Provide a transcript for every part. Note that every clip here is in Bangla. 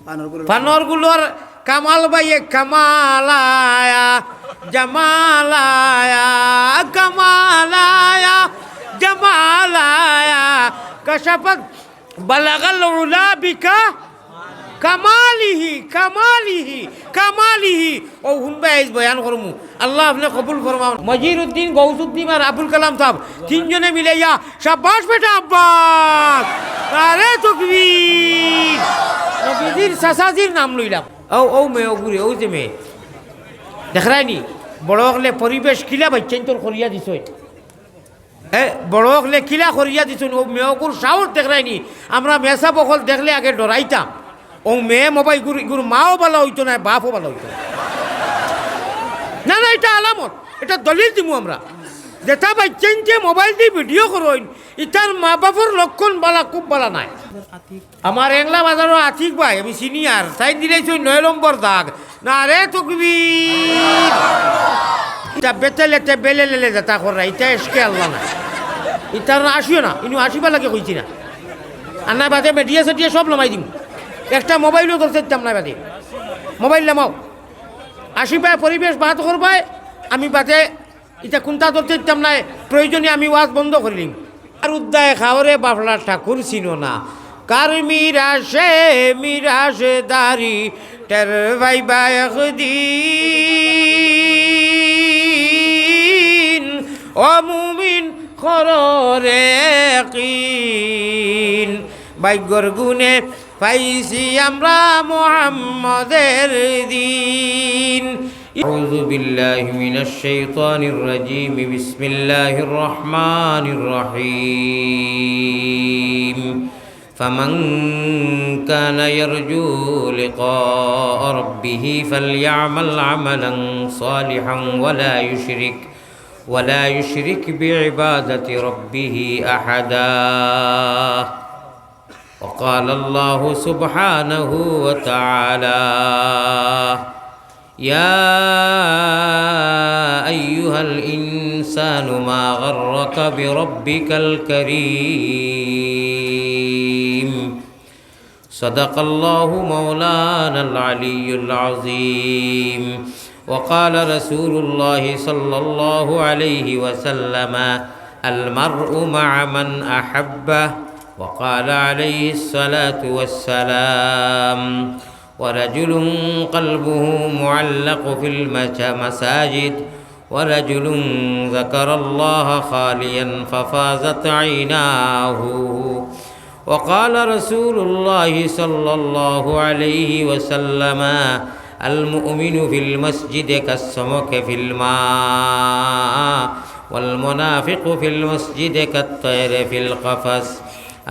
ফানোরগুলোর কামাল বাইয়ে কামালায়া জামালায়া কামালায়া জামালায়া কশফত বালাগাল উলা বিকা কামালিহি কামালিহি কামালিহি ও হুনবা আইজ বয়ান করমু আল্লাহ আপনি কবুল ফরমাও। মজিরউদ্দিন গৌসুদ্দিন আর আবুল কালাম সাহেব তিনজনে মিলাইয়া শাবাশ বেটা আব্বাস আরে তাকবীর নবীজির সাসাজির নাম লইলাম। ও মেয়ে ও ঘুরে ও যে মেয়ে দেখরাইনি বড় হলে পরিবেশ কিলা বাচ্চাইন তোর করিয়া দিছ বড় হলে কিলা করিয়া দিছ ও মেয়কুর সাহস দেখরাইনি আমরা মেসা বকল দেখলে আগে ডরাইতাম ও মেয়ে মোবাইল গুরু মাও ভালো হইতো না বাপও ভালো হইতো না না এটা আলামত এটা দলিল দিমু আমরা যেটা বাচ্চাইন যে মোবাইল দিয়ে ভিডিও করইন ইতার মা বাপর লক্ষণ বালা খুব বালা নাই। আমার এংলা বাজারও আতিক ভাই আমি সিনিয়র সাইড দিলেছ 9 নম্বর দাগ না রে তকবীর এটা বেতেলেতে বেলেলেলে যেটা করা এটা এসকে আল্লাহ না ইতার আসিও না ইনু আসিবা লাগে কইছি না আর না বাদে মেডিয়া সেটিয়া সব নামাই দিম একটা মোবাইলও ধরতে দিতাম না বাদে মোবাইল নামাও আসিবাই পরিবেশ বাদ করবাই আমি বাদে এটা কোনটা ধরতে দিতাম না প্রয়োজনে আমি ওয়াজ বন্ধ করিলিম আর উদ্দায় খাওয়ারে বাফলা ঠাকুর চিনো না কার মিরাশে দারি টের ভাই বায়দিন ও মুমিন খররে কিন ভাগ্যর গুণে পাইছি আমরা মুহাম্মদের দিন। أعوذ بالله من الشيطان الرجيم بسم الله الرحمن الرحيم فمن كان يرجو لقاء ربه فليعمل عملا صالحا ولا يشرك بعبادة ربه أحدا وقال الله سبحانه وتعالى يا أيها الإنسان ما غرك بربك الكريم صدق الله مولانا العلي العظيم وقال رسول الله صلى الله عليه وسلم المرء مع من أحبه وقال عليه الصلاة والسلام ورجل قلبه معلق في المساجد ورجل ذكر الله خاليا ففازت عيناه وقال رسول الله صلى الله عليه وسلم المؤمن في المسجد كالسمك في الماء والمنافق في المسجد كالطير في القفص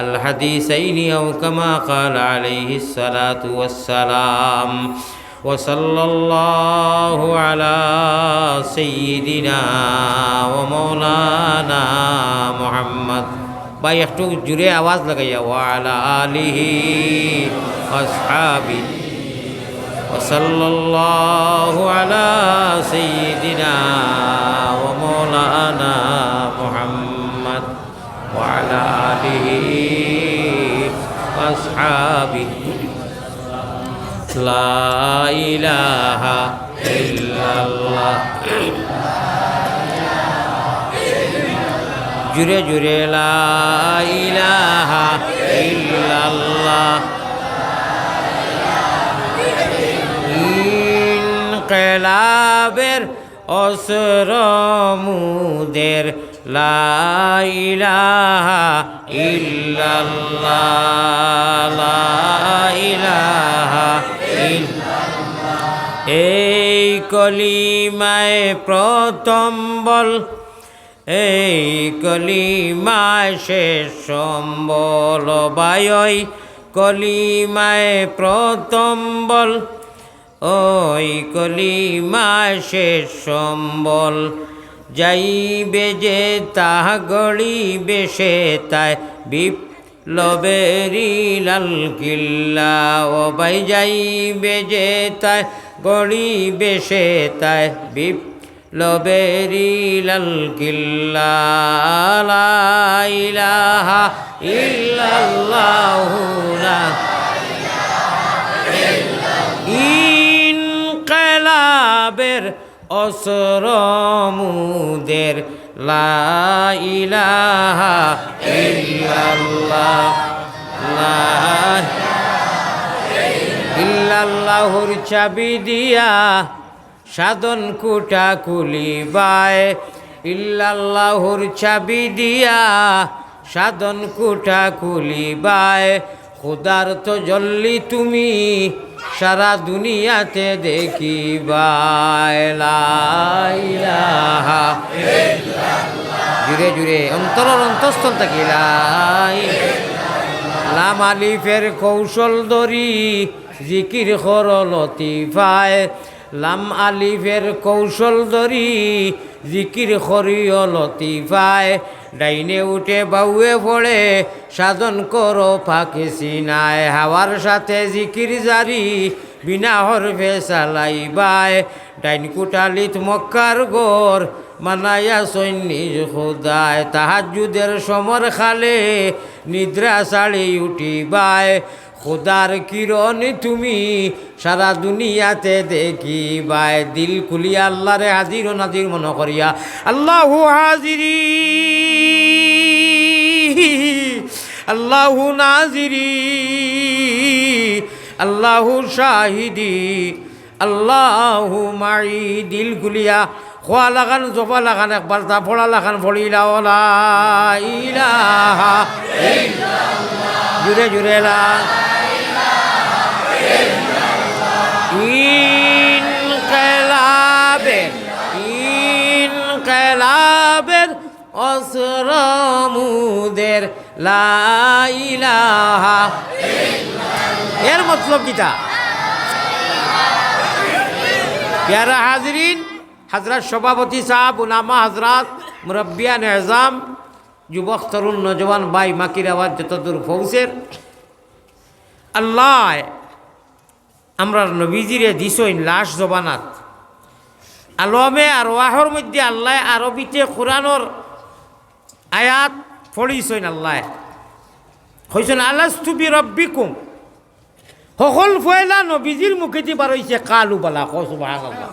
الحديثين أو كما قال عليه الصلاة والسلام وصلى الله على سيدنا ومولانا محمد ভাই একটু জুড়ে আওয়াজ লাগাইয়া ওয়ালা আলিহি আসহাবি ওয়াসাল্লাল্লাহু আলা সাইয়্যিদিনা ওয়া মাওলানা মুহাম্মদ ওয়ালা আলিহি আসহাবিহি লা ইলাহা ইল্লাল্লাহ জুড়ে জুড়ে লা ইলাহা ইল্লাল্লাহ ইনকিলাবের অসর মুদের লা ইলাহা ইল্লাল্লাহ লা ইলাহা ইল্লাল্লাহ এই কলিমায় প্রথম বল এই কলিমায় শেষ সম্বল বায়ই কলিমায় প্রথম বল ওই কলিমায় শেষ সম্বল যাইবে যে তাহ গড়িবে সে তাই বিপ্লবেরি লাল কিল্লা ও বাই যাইবে যে তাই গড়িবে সে তাই লবেরি লাল কিল্লা লা ইলাহা ইল্লাল্লাহু লা ইলাহা ইনকালাবের অসরমুদের লা ইলাহা ইল্লাল্লাহ লা ইল্লাল্লাহুর চাবি দিয়া সাধন কুটা কুলিবায় ইল্লাল্লাহুর চাবি দিয়া সাধন কুটা কুলিবায় খুদার তো জল্লি তুমি সারা দুনিয়াতে দেখিবায় লা ইলাহা জুড়ে জুড়ে অন্তরের অন্তঃস্থল থাকি লাম আলিফের কৌশল ধরি জিকির কর লতিফায় লাম আলিফের কৌশল ধরি জিকির করিও লতিফায় ডাইনে উঠে বাউয়ে পড়ে সাধন করো ফাঁকে সিনায় হাওয়ার সাথে জিকির জারি বিনা হরফে চালাইবায় ডাইন কুটালিত মক্কার গোর মানায়া সৈনিক খোদায় তাহাজ্জুদের সমর খালে নিদ্রা ছাড়ি উঠিবায় খোদার কিরণ তুমি সারা দুনিয়াতে দেখিবায় দিল খুলিয়া আল্লাহরে হাজির ও নাজির মনে করিয়া আল্লাহু হাজিরি আল্লাহু নাজিরি আল্লাহু শাহিদি আল্লাহু মাই দিল খুলিয়া খোয়া লাগান জবা লাগান একবার তা ফোড়া লাগান ফড়িলা ওলা ইলাহা জুড়ে জুড়ে লা ইনকালাবের অসরমুদের লা ইলাহা এর মতলব কিতা প্যারা হাজরিন হজরত সভাপতি সাহেব উলামা হজরত মুরব্বিয়ান এজাম যুবক তরুণ নজওয়ান ভাই মাকির আওয়াজ যত দূর পৌঁছের আল্লাহ আমরা নবীজিরে দিছইন লাশ জবানাত আলমে আর ওয়াহর মধ্যে আল্লাহ আরবিতে কোরআনর আয়াত পড়িছইন আল্লাহ হইছেন আলাস্তু বিরব্বিকুম সকল ফয়লা নবীজির মুখেতে বার হইছে কালু বালা সুবহানাল্লাহ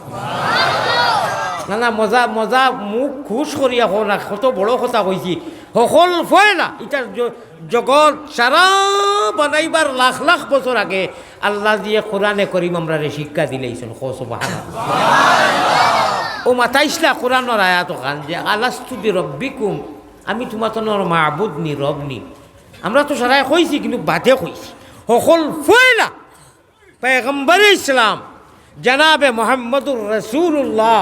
না না মজা মজা মুখ খুশ করিয়া হো না কত বড় কথা কইছি সকল ফয়লা এটা জগৎ সারা বানাইবার লাখ লাখ বছর আগে আল্লাহ দিয়ে কোরআনে করিম আমরা শিক্ষা দিলেইছেন সুবহানাল্লাহ ও মাতাইছলা কোরআনের আয়াত খান যে আলাস্তু বিরব্বিকুম আমি তোমার মাহবুদ নি রব নি আমরা তো সারাই কইছি কিন্তু বাদে কইছি সকল ফয়লা পয়গম্বর ইসলাম জনাবে মোহাম্মদুর রাসূলুল্লাহ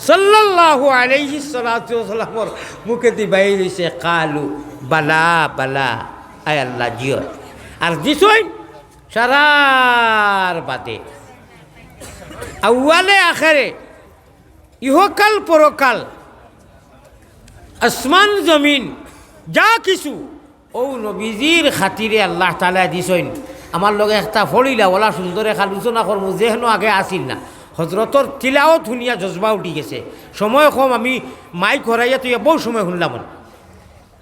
সাল্লাল্লাহু আলাইহি সাল্লাতু ওয়াসাল্লামর মুখেতে বাইর হইছে কালু বালা বালা আয় আল্লাহ জিয়র আর দিছই সারার বাদে আউয়ালে আখেরে ইহকাল পরকাল আসমান জমিন যা কিছু ও নবীজির খাতিরে আল্লাহ তাআলা দিছইন আমার লগে একটা ফড়িলা ওলা সুন্দর আলোচনা করবো যেহেন আগে আসিল না হজরতর তিলাও ধুনিয়া জজবা উঠি গেছে সময় কম আমি মাইক হরাইয়া তুই বহু সময় শুনলাম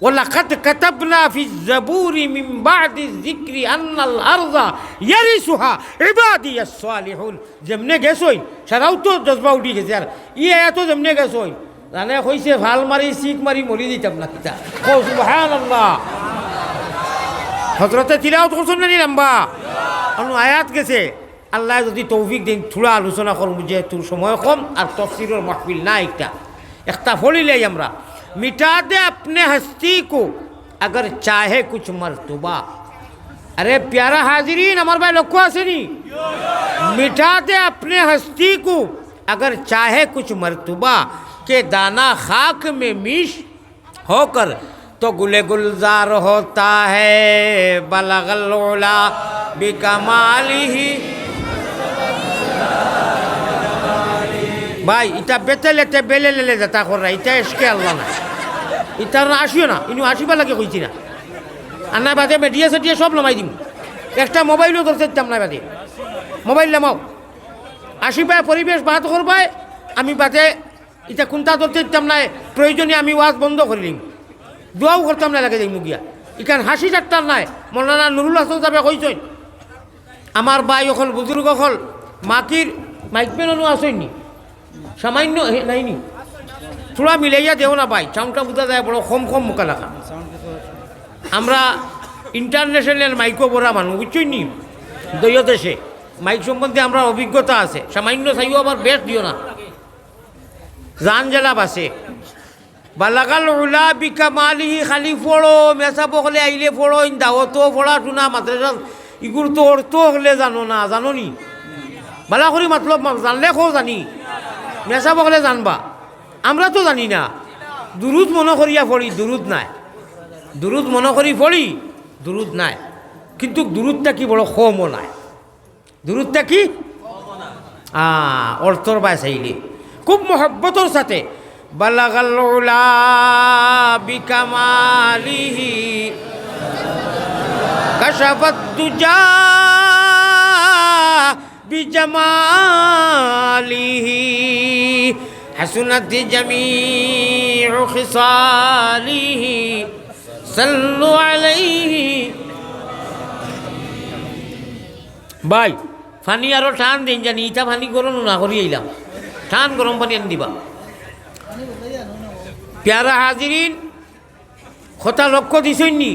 ওয়ালাকাদ কাতাবনা ফি যাবুরি মিন বাদি যিকরি আন্নাল আরযা ইয়ারিসুহা ইবাদিয়াস সালিহুন যেমনে গেছই সারাও তো জজবা উঠি গেছে আর এত যেমনে গেছই জানে কইছে ভাল মারি শিখ মারি মরি দিতাম না কিতা সুবহানাল্লাহ হজরতে তিলাওয়াত করছেন না লম্বা অন্য আয়াত গেছে আল্লাহ যদি তৌফিক দিন থোড়া আলোচনা করবো যেহেতু সময় কম আর তফসিরের মাহফিল না একটা ফলিলেই আমরা मिटा दे अपने हस्ती को अगर चाहे कुछ मर्तबा अरे प्यारा हाजिरीन हमारे भाई लोग को ऐसे नहीं मिटा दे अपने हस्ती को अगर चाहे कुछ मर्तबा के दाना खाक में मीश होकर तो गुले गुलजार होता है बलगल उला बिकमालिही भाई इता बेते लेते बेले ले जाता कर रहा इता इसके अल्लाह ना इता ना आशियो ना इन्हें आशिबा लगे कोई चीज़ ना अन्ना बाते मीडिया से दिए सब लमाई दी একটা মোবাইলও ধরতে দিতাম না বাদে মোবাইল নামাও আশিপায় পরিবেশ বাদ করবায় আমি বাদে এটা কোনটা ধরতে দিতাম না প্রয়োজনীয় আমি ওয়াজ বন্ধ করে দিম দোয়াও করতাম না লাগে যাই মুগিয়া ইখান হাসি ঠাট্টার নাই মৌলানা নুরুল হাসান সাহেব কইছেন আমার ভাই অকল বুজুর্গ অকল মাকির মাইকমেনও আসেননি সামান্য নাইনি থোড়া মিলাইয়া দেও না ভাই, চাউনটা বুঝা যায় বড় কম কম মুখা লেখা। আমরা ইন্টারন্যাশনাল মাইকও বড়া মানুষ বুঝছই নি, দৈয় দেশে মাইক সম্বন্ধে আমরা অভিজ্ঞতা আছে। সামান্য চাইও আবার বেশ দিও না, জান জেলা বাসে। বালাগাল উলা বিকা মালিহি খালি ফোড়ো মেসা বকলে আইলে ফোড়ো দাওয়াতো ফোড়া টুনা মাদ্রাসা ইগুর তো অর্থ হলে জানো না, জানো নি বালা করি মতলব জানলে খো জানি, মেসা বকলে জানবা, আমরা তো জানি না। দুরুদ মনে করিয়া পড়ি, দুরুদ নাই, দুরুদ মনে করি পড়ি, দুরুদ নাই। কিন্তু দুরুদটা কি বড় কমও নাই, দুরুদটা কি অর্থর বাই চাইলে খুব মহব্বতর সাথে বালাগাল উলা বিকামালিহি কাশাফাত দুজা বিজামালিহি হাসুনাত জামিউ খিসালিহি সাল্লু আলাইহি। ভাই ফানি আরো টান দিন জানি, ইটা ফানি গরম না করি এলাম, টান গরম পানি আনি দিবা। প্যারা হাজিরিন কথা লক্ষ্য দিছনি,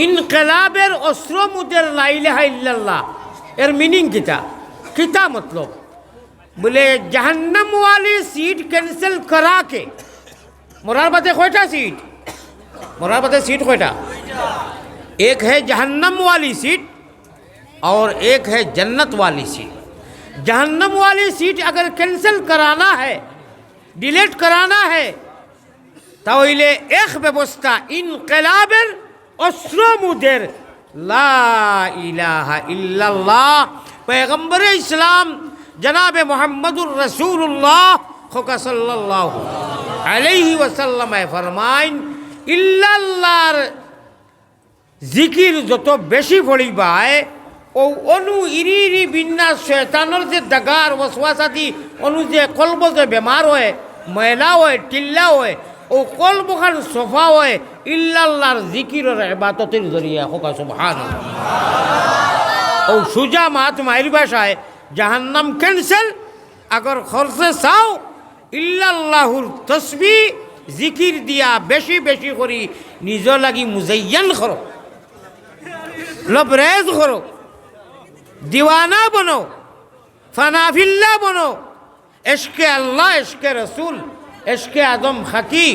ইনকলাবের অস্ত্র মুদের লা ইলাহা ইল্লাল্লাহ এর মিনিং কিতা কিতা মতলব बोले जहन्नम वाली सीट कैंसिल करा के मोरार बाते कोयटा सीट, मोरार बाते सीट कोयटा, एक है जहन्नम वाली सीट और एक है जन्नत वाली सीट। जहन्नम वाली सीट अगर कैंसिल कराना है, डिलीट कराना है, ताहले एक व्यवस्था इनकलाबेर अस्रमुदेर ला इलाहा इल्लल्लाह पैगम्बर इस्लाम जनाब मोहम्मदुर रसूलुल्लाह सल्लल्लाहु अलैहि वसल्लम फरमाइन इल्लाल्लाहर जिकिर যত বেশি পড়িবায় ও অনু ইরি ইরি বিন্যাস শয়তানের যে দাগার ওয়াসওয়াসাতি অনু যে কলব যে বেমার হয়, ময়লা হয়, টিল্লা হয়, ও কলবখান সফা হয় ইল্লাল্লাহর জিকিরের ইবাদতের জরিয়া। হোক সুবহানাল্লাহ। ও সুজা মাত মায়ের ভাষায় জাহান্নাম ক্যান্সেল আগর খরচে চাও ইল্লাল্লাহুর তসবি জিকির দিয়া বেশি বেশি করি নিজ লাগি মুজাইয়ান করো, লবরেজ করো, দিওয়ানা বনো, ফানাফিল্লা বনো, এশকে আল্লাহ, এশকে রসুল, এশকে আদম খাকি,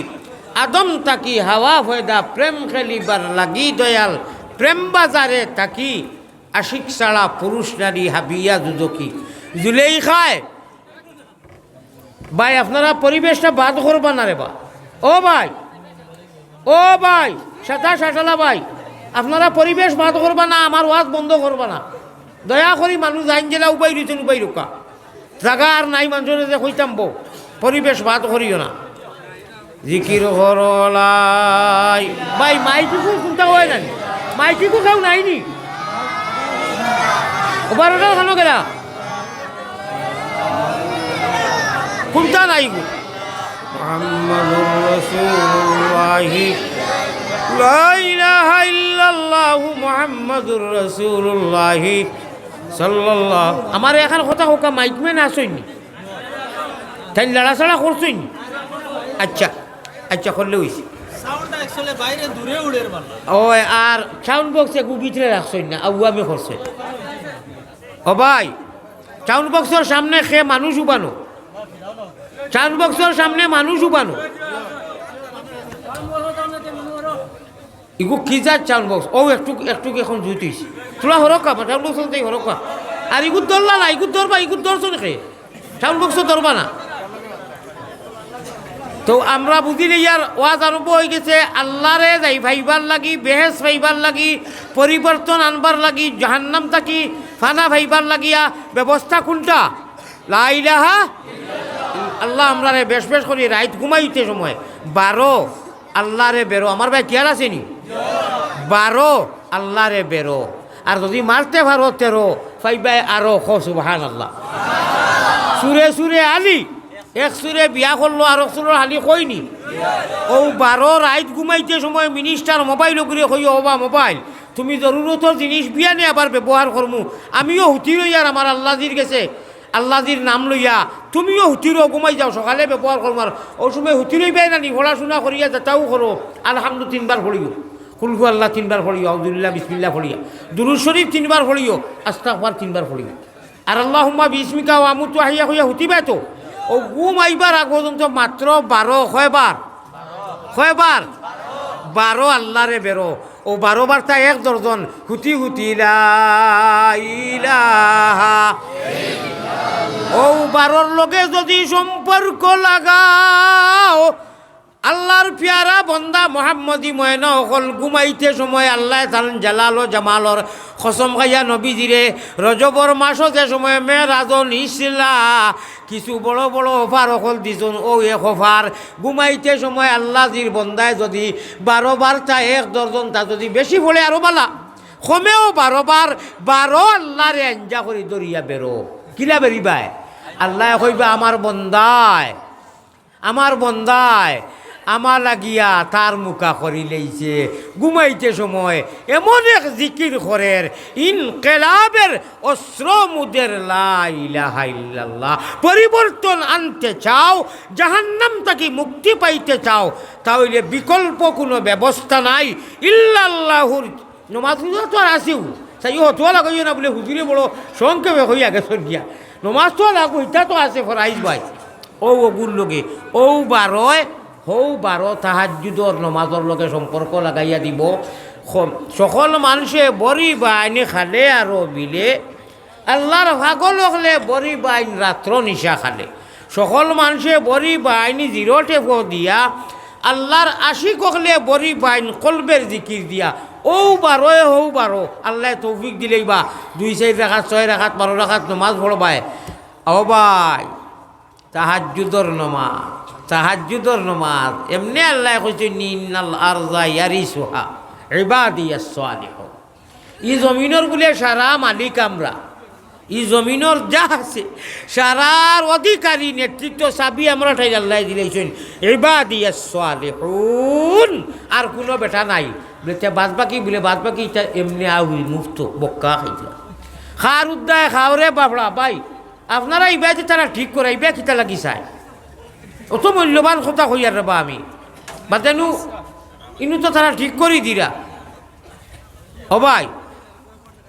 আদম তাকি হাওয়া ফয়দা প্রেম খেলিবার লাগি দয়াল প্রেম বাজারে তাকি আশিক ছাড়া পুরুষ নারী হাবিয়া দুদকি জুলেই খায়। ভাই আপনারা পরিবেশটা বাদ করবা না রে বা, ও ভাই, ও ভাই সাতা সাটালা ভাই, আপনারা পরিবেশ বাদ করবা না, আমার ওয়াজ বন্ধ করবা না দয়া করি। মানুষ আইন জেলা উপায় রইতেন উপায় রুকা জাগা আর নাই মানুষের যে কইতাম বো, পরিবেশ বাদ করিও না। জিকির হরলাই ভাই মাইকিকু চিন্তা হয় না, মাইকিকু কেউ নাইনি বারোটা খানো গেলা কোনটা নাই গো। মুহাম্মাদুর রাসূলুল্লাহ লা ইলাহা ইল্লাল্লাহু মুহাম্মাদুর রাসূলুল্লাহ সাল্লাল্লাহু। আমার এখন কথা হোকা মাইকম্যান আসইনি, তাই লড়াছড়া করছইনি। আচ্ছা আচ্ছা করলে হইছে সাউন্ডটা অ্যাকচুয়ালি বাইরে দূরে উড়ের বানা। ও আর সাউন্ড বক্স একু ভিতরে রাখছই না, আউ আমি করছই। ও ভাই সাউন্ড বক্সের সামনে খে মানুষ উবানো, সাউন্ড বক্সের সামনে মানুষ উবানো, ইগু কি যা সাউন্ড বক্স ও একটু একটু এখন জুতিস তোলা হরকা সাউন্ড বক্স হরকা আর ইগুর ধরলা না, ইগুর ধরবা, ইগুর ধরছো নাকি সাউন্ড বক্স ধরবা না। তো আমরা বুঝিলে ইয়ার ওয়াজ আরম্ভ হয়ে গেছে আল্লাহরে যাই ভাইবার লাগি, বেহেস ভাইবার লাগি, পরিবর্তন আনবার লাগি, জাহান্নাম থাকি ফানা ভাইবার লাগিয়া ব্যবস্থা কোনটা লা ইলাহা আল্লাহ। আমরা রে বেশ বেশ করি রাইত ঘুমাইতে সময় 12 আল্লাহ রে বেরো, আমার ভাই খেয়াল আসেনি 12 আল্লাহ রে বেরো, আর যদি মারতে পারো 13 ফাইবাই আরো খো সুবহানাল্লাহ। সুরে সুরে আলি এক সুরে বিয়া করলো আর এক সুরের হালি কইনি। ও 12 রাইত ঘুমাইতে সময় মিনিস্টার মোবাইল করে কই ওবা মোবাইল তুমি জরুরতর জিনিস বিয়া নিয়ে আবার ব্যবহার করমু, আমিও হুতি আর আমার আল্লাহ দির গেছে আল্লাহজির নাম লইয়া তুমিও হুতিরও ঘুমাই যাও সকালে ব্যবহার করবার ও সময় হুতিরই পাই না নি পড়াশোনা করিয়া যেটাও করো আলহামদু 3 বার পড়িও কুলহু আল্লাহ 3 বার পড়িও আউযুবিল্লাহ বিসমিল্লাহ পড়িয়া দুরূদ শরীফ 3 বার পড়িও আস্তাগফার 3 বার পড়িও আর আল্লাহুম্মা বিসমিকা ওয়া আমুতু আহিয়া হইয়া হুতিবা তো ও ঘুম আইবার আগ পর্যন্ত মাত্র 12 কয়বার 12 আল্লাহরে বেরো ও 12 বার তা 1 দর্জন হুতি হুতি লা ইলাহা ও 12 লগে যদি সম্পর্ক লাগাও আল্লাহর পিয়ারা বন্দা মোহাম্মদী ময়না অকল ঘুমাইতে সময় আল্লাহ তাআলা জালাল ও জামালর কসম খাইয়া নবীজিরে রজবর মাস যে সময় মেরাজ নিছিলা কিছু বড় বড় অফার অকল দিছুন ও এক অফার ঘুমাইতে সময় আল্লাহজির বন্দায় যদি 12 বার তা 1 দর্জন তা যদি বেশি পড়ে আরো বালা কমেও 12 বার 12 আল্লাহরে আঞ্জা করি দরিয়া বেরো কিলা বেরিবাই আল্লাহ কইবা আমার বন্দায় আমার লাগিয়া তার মুখা করি লইছে ঘুমাইতে সময় এমন এক জিকির করের ইনকিলাবের অস্ত্র মুদের লা ইলাহা ইল্লাল্লাহ পরিবর্তন আনতে চাও জাহান্নাম থেকে মুক্তি পাইতে চাও তাহলে বিকল্প কোনো ব্যবস্থা নাই ইল্লাল্লাহুর নমাজ তো আর আসিও তাই হতোয়া লাগাইও না বলে হুজুরে বড় সংক্ষেপে হইয়া গেছে গিয়া নমাজ তো লাগো ইটা তো আছে ফরাইজ ভাই ও ওগুর লগে ও 12 তাহাজ্জুদর নমাজর লগে সম্পর্ক লাগাইয়া দিব সকল মানুষে বড়ি বাইনে খালে আর বিলে আল্লাহর ভাগল হলে বড়ি বাইন রাত্র নিশা খালে সকল মানুষে বড়ি বাইনি 0 টেপ দিয়া আল্লাহর আশিক হলে বড়ি বাইন কলবের জিকির দিয়া ও 12 আল্লাহ তৌফিক দিলেই বা 2-4 রাকাত 6 রাকাত 12 রাকাত নমাজ পড়বায় ও ভাই তাহাজ্জুদর নমাজ এমনি আল্লাহ কইছে ইন্নাল আরযা ইয়ারিসুহা ইবাদিয়াস সালিহুন ই জমিনের বলে সারা মালিক আমরা ই জমিনের যা আছে সারার অধিকারী নেতৃত্ব চাবি আমরা ঠাই আল্লাহ দিলেছেন ইবাদিয়াস সালিহুন আর কোনো বেটা নাই বলে বাদবাকি এটা এমনি আউই মুফত বক্কা খাইলা খার উদ্দায় খাওরে বাবড়া ভাই আপনারা ইবাদি তারা ঠিক করে ইবা কিতা লাগি চায় অত মূল্যবান কথা কইয়ার রেবা আমি বাদেনু ইনু তো তারা ঠিক করি দিরা ও ভাই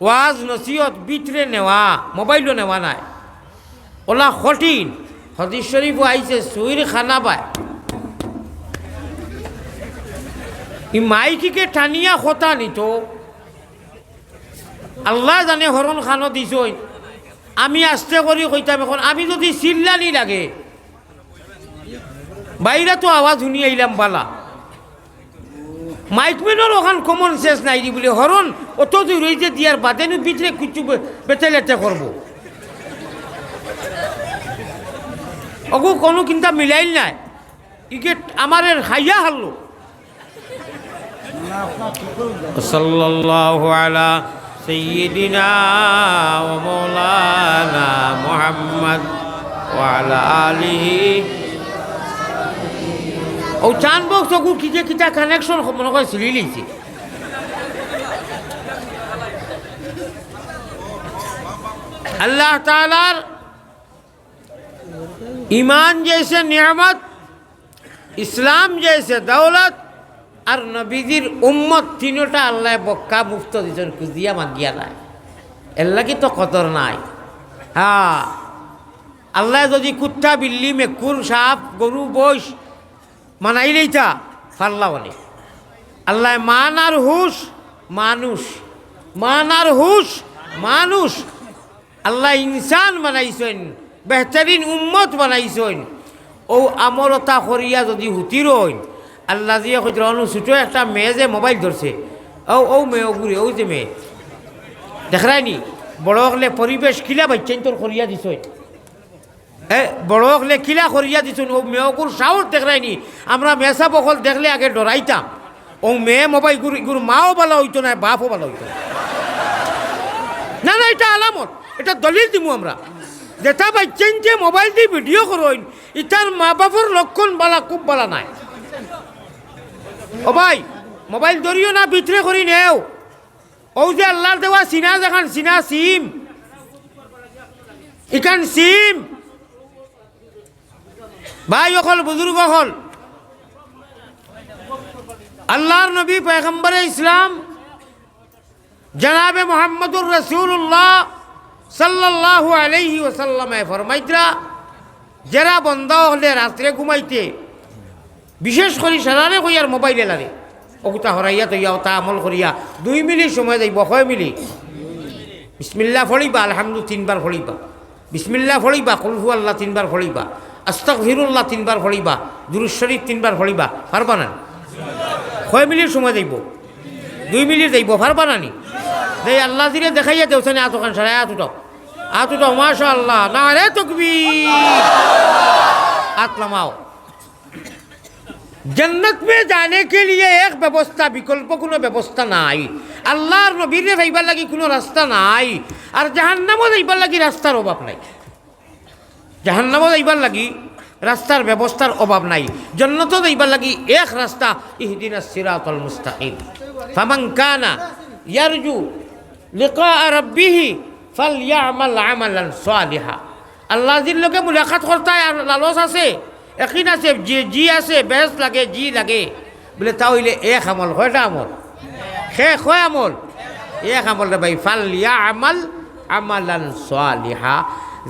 ওয়াজ নসিহত বিতরে নেওয়া মোবাইলও নেওয়া নাই ওলা কঠিন হদিস শরীফ আইছে সুইর খানা পায় ই মাইকিকে টানিয়া খতা নিত আল্লাহ জানে হরণ খানো দিছ আমি আস্তে করি কইতাম এখন আমি যদি চিল্লানি লাগে বাইরা তো আওয়াজ শুনি আইলাম বালা মাইকম্যানের ওখান কমন সেন্স নাই দি বলে হরণ অত দূর রয়েছে দিয়ার বাদেনু ভিতরে কিছু বেতেলেতে করবো অগু কোনো চিন্তা মিলাইল নাই ইকে আমার হাইয়া হারলো সাল্লাল্লাহু আলা সাইয়্যিদিনা ওয়া মাওলানা মুহাম্মদ ওয়া আলা আলিহি ও চান বক্স ওগু কিটা কানেকশন মনে করে সিলি লিছি আল্লাহ তাআলার ईमान जैसे नियामत इस्लाम जैसे दौलत और नबीजिर उम्मत तीनोटा अल्लाह बक्का मुफ्त दिसन कुदिया मांगिया ना अल्लाह की तो कदर नाई हाँ अल्लाह यदि कुत्ता बिल्ली मेकुर साप गरु बोश मानाई नहीं था फाल्ला बने अल्लाह मानार हुश मानुष अल्लाह इंसान बनाइছেন बेहतरीन उम्मत बनाइছেন ও আমলতা করিয়া যদি হুতি রইন আল্লাহ দিয়ে কইরনু ছোট একটা মেয়ে যে মোবাইল ধরছে ও মেয়ে ঘুরে ও যে মেয়ে দেখরাইনি বড় হলে পরিবেশ কিলা বাইছেন তোর করিয়া দিছই বড় হলে কিলা করিয়া দিছুন ও মেয়েগুর সাহস দেখরাইনি আমরা মেসা বকল দেখলে আগে ডরাইতাম ও মেয়ে মোবাইল গুরু মাও ভালো হইতো না বাপও ভালো হইতো না এটা আলামত এটা দলিল দিমু আমরা যেটা বাইছেন যে মোবাইল দিয়ে ভিডিও করইন ইতার মা বাপর লক্ষণ বালা খুব বালা নাই ও ভাই মোবাইল ধরিও না ভিতরে করি নেও ও যে আল্লাহর দেওয়া সিনা দেখান সিনা সিম ইখান সিম ভাই অকল বুজুর্গ হল আল্লাহর নবী পয়গম্বরে ইসলাম জনাবে মোহাম্মদুর রসুল্লাহ সাল্লাল্লাহু আলাইহি ওয়াসাল্লামে ফরমাইতরা যারা বন্ধ হলে রাত্রে ঘুমাইতে বিশেষ করে সারারে কইয়ার মোবাইলে লাগে ওটা হরাইয়া তৈয়া ওটা আমল করিয়া 2 মিনিট সময় যাইব 6 মিনিট বিসমিল্লাহ ফড়িবা আলহামদু 3 বার ফড়িবা বিসমিল্লাহ ফড়িবা কুল হু আল্লাহ 3 বার ফড়িবা আস্তাগফিরুল্লাহ 3 বার ফড়িবা দুরূদ শরীফ 3 বার ফড়িবা পারবা না 6 মিনিট সময় যাইব 2 মিনিট যাইব পারবা না নি দেই আল্লাহ দিলে দেখাইয়া দেওছেন আতখান সারা আতুটাও মাশাআল্লাহ নারে তাকবীর আতলামাও जन्नत में जाने के लिए एक व्यवस्था विकल्प কোনো ব্যবস্থা নাই আল্লাহর নবীরে ভাইবার লাগি কোনো রাস্তা নাই আর জাহান্নামও যাইবার লাগি রাস্তার অভাব নাই জাহান্নামও যাইবার লাগি রাস্তার ব্যবস্থার অভাব নাই জান্নাতও যাইবার লাগি এক রাস্তা ইহদিনাস সিরাতাল মুস্তাকিম ফামান কানা ইয়ারজু লিকা রাব্বিহ ফালইআমাল আমালান সালিহা আল্লাহ জির লগে মুলাকাত করতে আর লালস আছে একই আছে জি আছে বেশ লাগে জি লাগে বলে তাহলে এক আমল কয়টা আমল শেষ হয় আমল এক আমল রে ভাই ফালিয়া আমাল আমালান সালিহা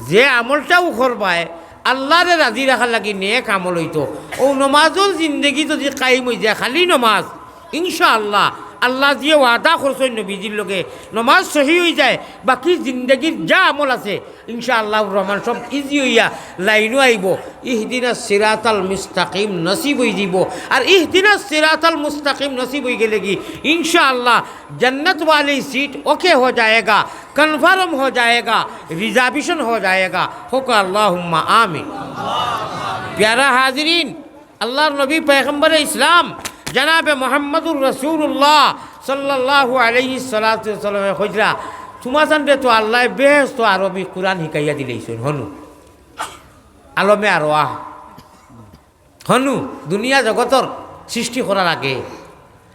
যে আমলটাও করবায় আল্লাহরে রাজি রাখার লাগি নেক আমল হইতো ও নমাজুল জিন্দগি যদি কায়েম হয়ে যায় খালি নমাজ ইনশাআল্লাহ আল্লাহ যে ওয়াদা করছেন নবীজির লগে নমাজ সহি হয়ে যায় বাকি জিন্দগির যা আমল আছে ইনশাআল্লাহ রহমান সব ইজি হইয়া লাইনও আইব ইহদিনাস সিরাতাল মুস্তাকিম নসিব হয়ে যাব আর ইহদিনাস সিরাতাল মুস্তাকিম নসিব হয়ে গেলে কি ইনশাআল্লাহ जन्नत वाली सीट ओके हो जाएगा कन्फर्म हो जाएगा रिजर्वेशन हो जाएगा होगा अल्लाहुम्मा आमीन प्यारा हाजिरीन अल्लाह नबी पैगम्बर इस्लाम जनाब मोहम्मदुर रसूलुल्लाह सल्लल्लाहु अलैहि सल्लातु वसल्लम खुजरा तुम्हारे तो अल्लाह बेहस तो आरबी कुरान हिकाइया दिलेछन हनु आलमे आरोह हनु दुनिया जगतर सृष्टि करार आगे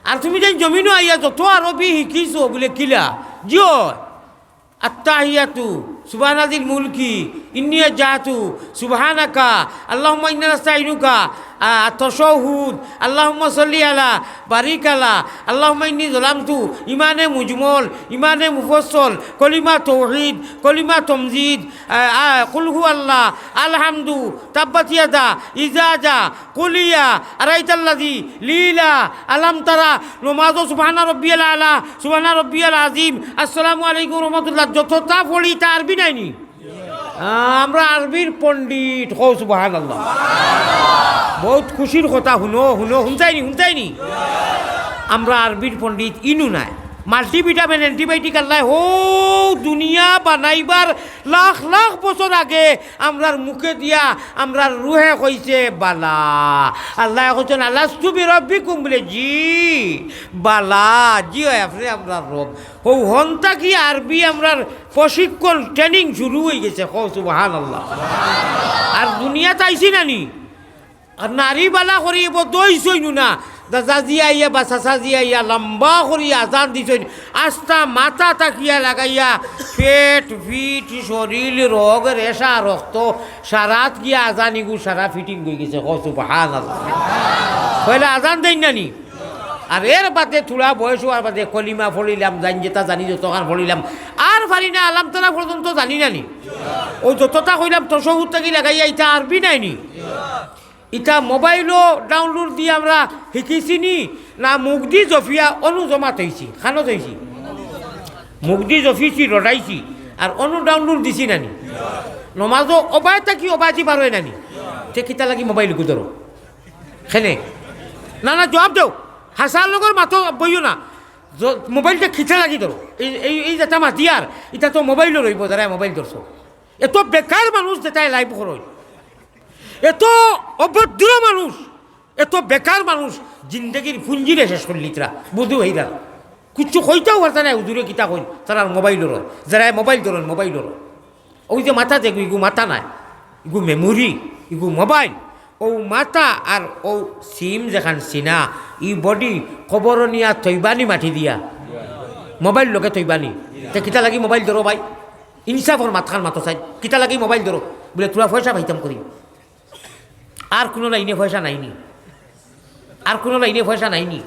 আর তুমি যে জমিনও আইয়া যত আরবি শিকিছো বলে কিলা জিও আত্তাহিয়াতু সুবহানাল্লাহিল মুলকি ইন্নিয়া জাতু সুবহানাকা আল্লাহুম্মা ইন্না নাস্তাইনুকা আত-তাশাহুদ আল্লাহুম্মা সাল্লি আলা বারিক আলা আল্লাহুম্মা ইন্নী যালামতু ইমানে মুজমল ইমানে মুফাসসাল কলিমা তাওহীদ কলিমা তামজিদ কুল হু আল্লাহ আলহামদু তাব্বাত ইয়াদা ইজাজা কুলিয়া আরাইতাল্লাযী লীলা আলাম তারা নমাজ সুবহানা রাব্বিয়াল আলা সুবহানা রাব্বিয়াল আযীম আসসালামু আলাইকুম ওয়া রাহমাতুল্লাহ যতটা পড়ি তা আরবি নাইনি আমরা আরবির পণ্ডিত হো সুবহানাল্লাহ বহুত খুশির কথা শুনতাইনি আমরা আরবির পণ্ডিত ইনু নাই মাল্টিভিটামিন অ্যান্টিবায়োটিক আল্লাহ হো দুনিয়া বানাইবার লাখ লাখ বছর আগে আমরার মুখে দিয়া আমরার রুহে কইছে বালা আল্লাহ কইছেন আলাস্তু বিরাব্বিকুম বলে জি বালা জি হয় আপনি আমরার রব হো হন্তা কি আরবি আমরার প্রশিক্ষণ ট্রেনিং শুরু হয়ে গেছে হো সুবহানাল্লাহ আর দুনিয়াতে আইছি নানি আর নারী বালা করিব দই সইনু না দাদা জিয়াইয়া বা চাচা জিয়াইয়া লম্বা করিয়া আজান দিছেন আস্তা মাথা তাকিয়া লাগাইয়া পেট ফিট শরীর রোগ রেশা রক্ত সারাত গিয়া আজান ইগু সারা ফিটিং হয়ে গেছে সুবহানাল্লাহ পয়লা আজান দেন নানি আর এর বাদে থোড়া বয়স হওয়ার বাদে কলিমা ফলিলাম জানি যেটা জানি যতখান ফলিলাম আর পারি না আলাম তারা পর্যন্ত জানি নানি ও যতটা কইলাম তসহুদ থাকি লাগাইয়া ইটা আরবি নাইনি ইটা মোবাইলও ডাউনলোড দিয়ে আমরা শিকিছি নি না মুগদি জফিয়া অনুজমাত হয়েছি খানত হয়েছি মুগদি জফিছি রটাইছি আর অনু ডাউনলোড দিছি নানি নমাজও অবায় থাকি অবায়তি পার হয় নানি তে কিতা লাগি মোবাইল গুদরো খেলে না না জবাব দেও হাসার লগর মাথো বইও না মোবাইলটা খিচা লাগি ধরো এই যেটা মাতি আর এটা তো মোবাইলও রইব যারা মোবাইল ধরছো এত বেকার মানুষ যেটাই লাইভ করো এত অভদ্র মানুষ এত বেকার মানুষ জিন্দগির পুঞ্জিরে শেষ করলি তারা বুধু হইরা কিচ্ছু কইতেও পারতা না উদূরে কিতা কইন তারা মোবাইলর যারা মোবাইল ধরেন মোবাইলর ওই যে মাথা দেখো ইগু মাথা নাই ইগু মেমোরি ইগু মোবাইল ও মাথা আর ও সিম যেখান চিনা ই বডি খবর নিয়া থইবানি মাটি দিয়া মোবাইল লগে থইবানি তে কিতা লাগি মোবাইল ধরো ভাই ইনসাফর মাতখান মাতো চাই কিতা লাগি মোবাইল ধরো বলে তোরা পয়সা পাইতাম করি আর কোনো লাইনে পয়সা নাইনি আর কোনো লাইনে পয়সা নাইনি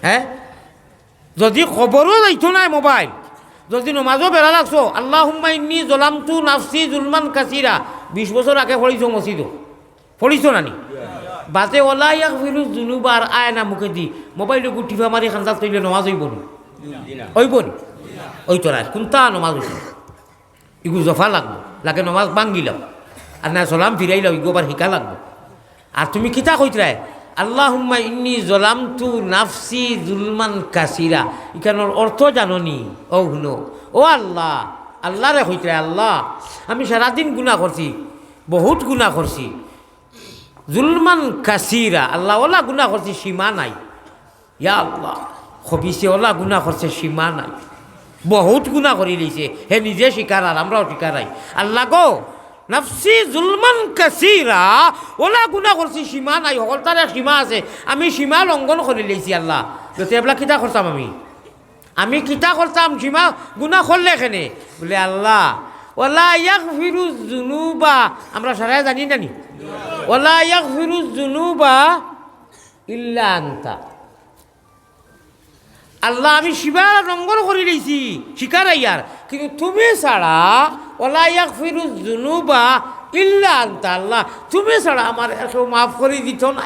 হ্যাঁ যদি খবরও যাইতো নাই মোবাইল যদি নমাজও বেড়া লাগছো আল্লাহুম্মা ইন্নী জলামতু নাফসি জুলমান কাসিরা 20 বছর আগে পড়িছো মসজিদও পড়িছো নানি বাজে ওলা ইয়াগফিরু যুনুবা আর আয়না মুখে দি মোবাইলে গুটিফা মারি খানজাত তৈলে নমাজ হইব নি হইব নি ওই তোরা কোনটা নমাজ হইব ইগু জফা লাগবো লাগে নমাজ ভাঙ্গিলাম আর না সালাম ফিরাইলাম ইগোবার শিকা লাগবো আর তুমি কিতা কইতরায় আল্লাহুম্মা ইন্নী জলামতু নাফসি জুলমান কাসিরা ইখানোর অর্থ জাননি ও শুনো ও আল্লাহ আল্লাহরে কইতরে আল্লাহ আমি সারাদিন গুনাহ করছি বহুত গুনাহ করছি জুলমান কাসিরা আল্লাহ ওলা গুনাহ করছি সীমা নাই ইয়া আল্লাহ খবিসে ওলা গুনাহ করছে সীমা নাই বহুত গুনাহ করি লইছে হে নিজে শিকার আর আমরাও শিকারাই আল্লাহ গো নাফসি জুলমান কাসিরা ওলা গুনাহ করছি সীমা নাই সকল তার সীমা আছে আমি সীমা লঙ্ঘন করে লইছি আল্লাহ যদি এবলা কিতা করতাম আমি কিতা করতাম সীমা গুনাহ করলে এখানে বলে আল্লাহ ওলা ইয়াগফিরু যুনুবা আমরা সারাই জানি জানি ওলা ইয়াগফিরু যুনুবা ইল্লা আনতা আল্লাহ আমি সীমা লঙ্ঘন করে লইছি শিকার ইয়ার কিন্তু তুমি ছাড়া ওলা ইয়াগফিরু যুনুবা ইল্লা আনতা আল্লাহ তুমি ছাড়া আমার এত মাফ করে দিত না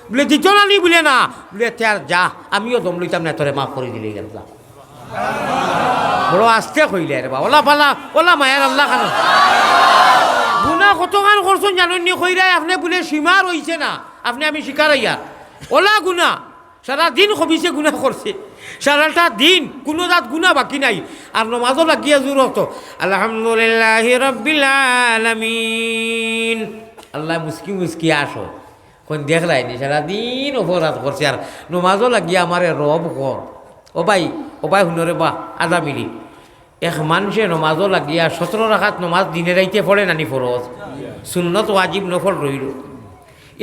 বলে দিত না নি বলে না বলে তার যা আমিও দম লইতাম না তোরে মাফ করে দিলে গেল বড় আস্তে কইলে রে বা ওলা পালা ওলা মায়ের আল্লাহ খান গুনাহ কতখান করছেন জানেন নি কইরাই আপনি বলে সীমা রইছে না আপনি আমি শিকার ইয়ার ওলা গুনাহ সারা দিন খবিছে গুনাহ করছে সারাটা দিন কোনো জাত গুনাহ বাকি নাই আর নমাজও লাগিয়া জোর হতো আলহামদুলিল্লাহি রাব্বিল আলামিন আল্লাহ মুস্কি মুস্কি আসো কোন দেখলাই নি সারাদিন অপরাধ করছে আর নমাজও লাগিয়া আমারে রব কর ও ভাই শুনরে বা আধা মিনিট এক মানুষে নমাজও লাগিয়া 17 রাকাত নমাজ দিনে রাইতে পড়ে নানি ফরজ সুন্নত ওয়াজিব নফল রইল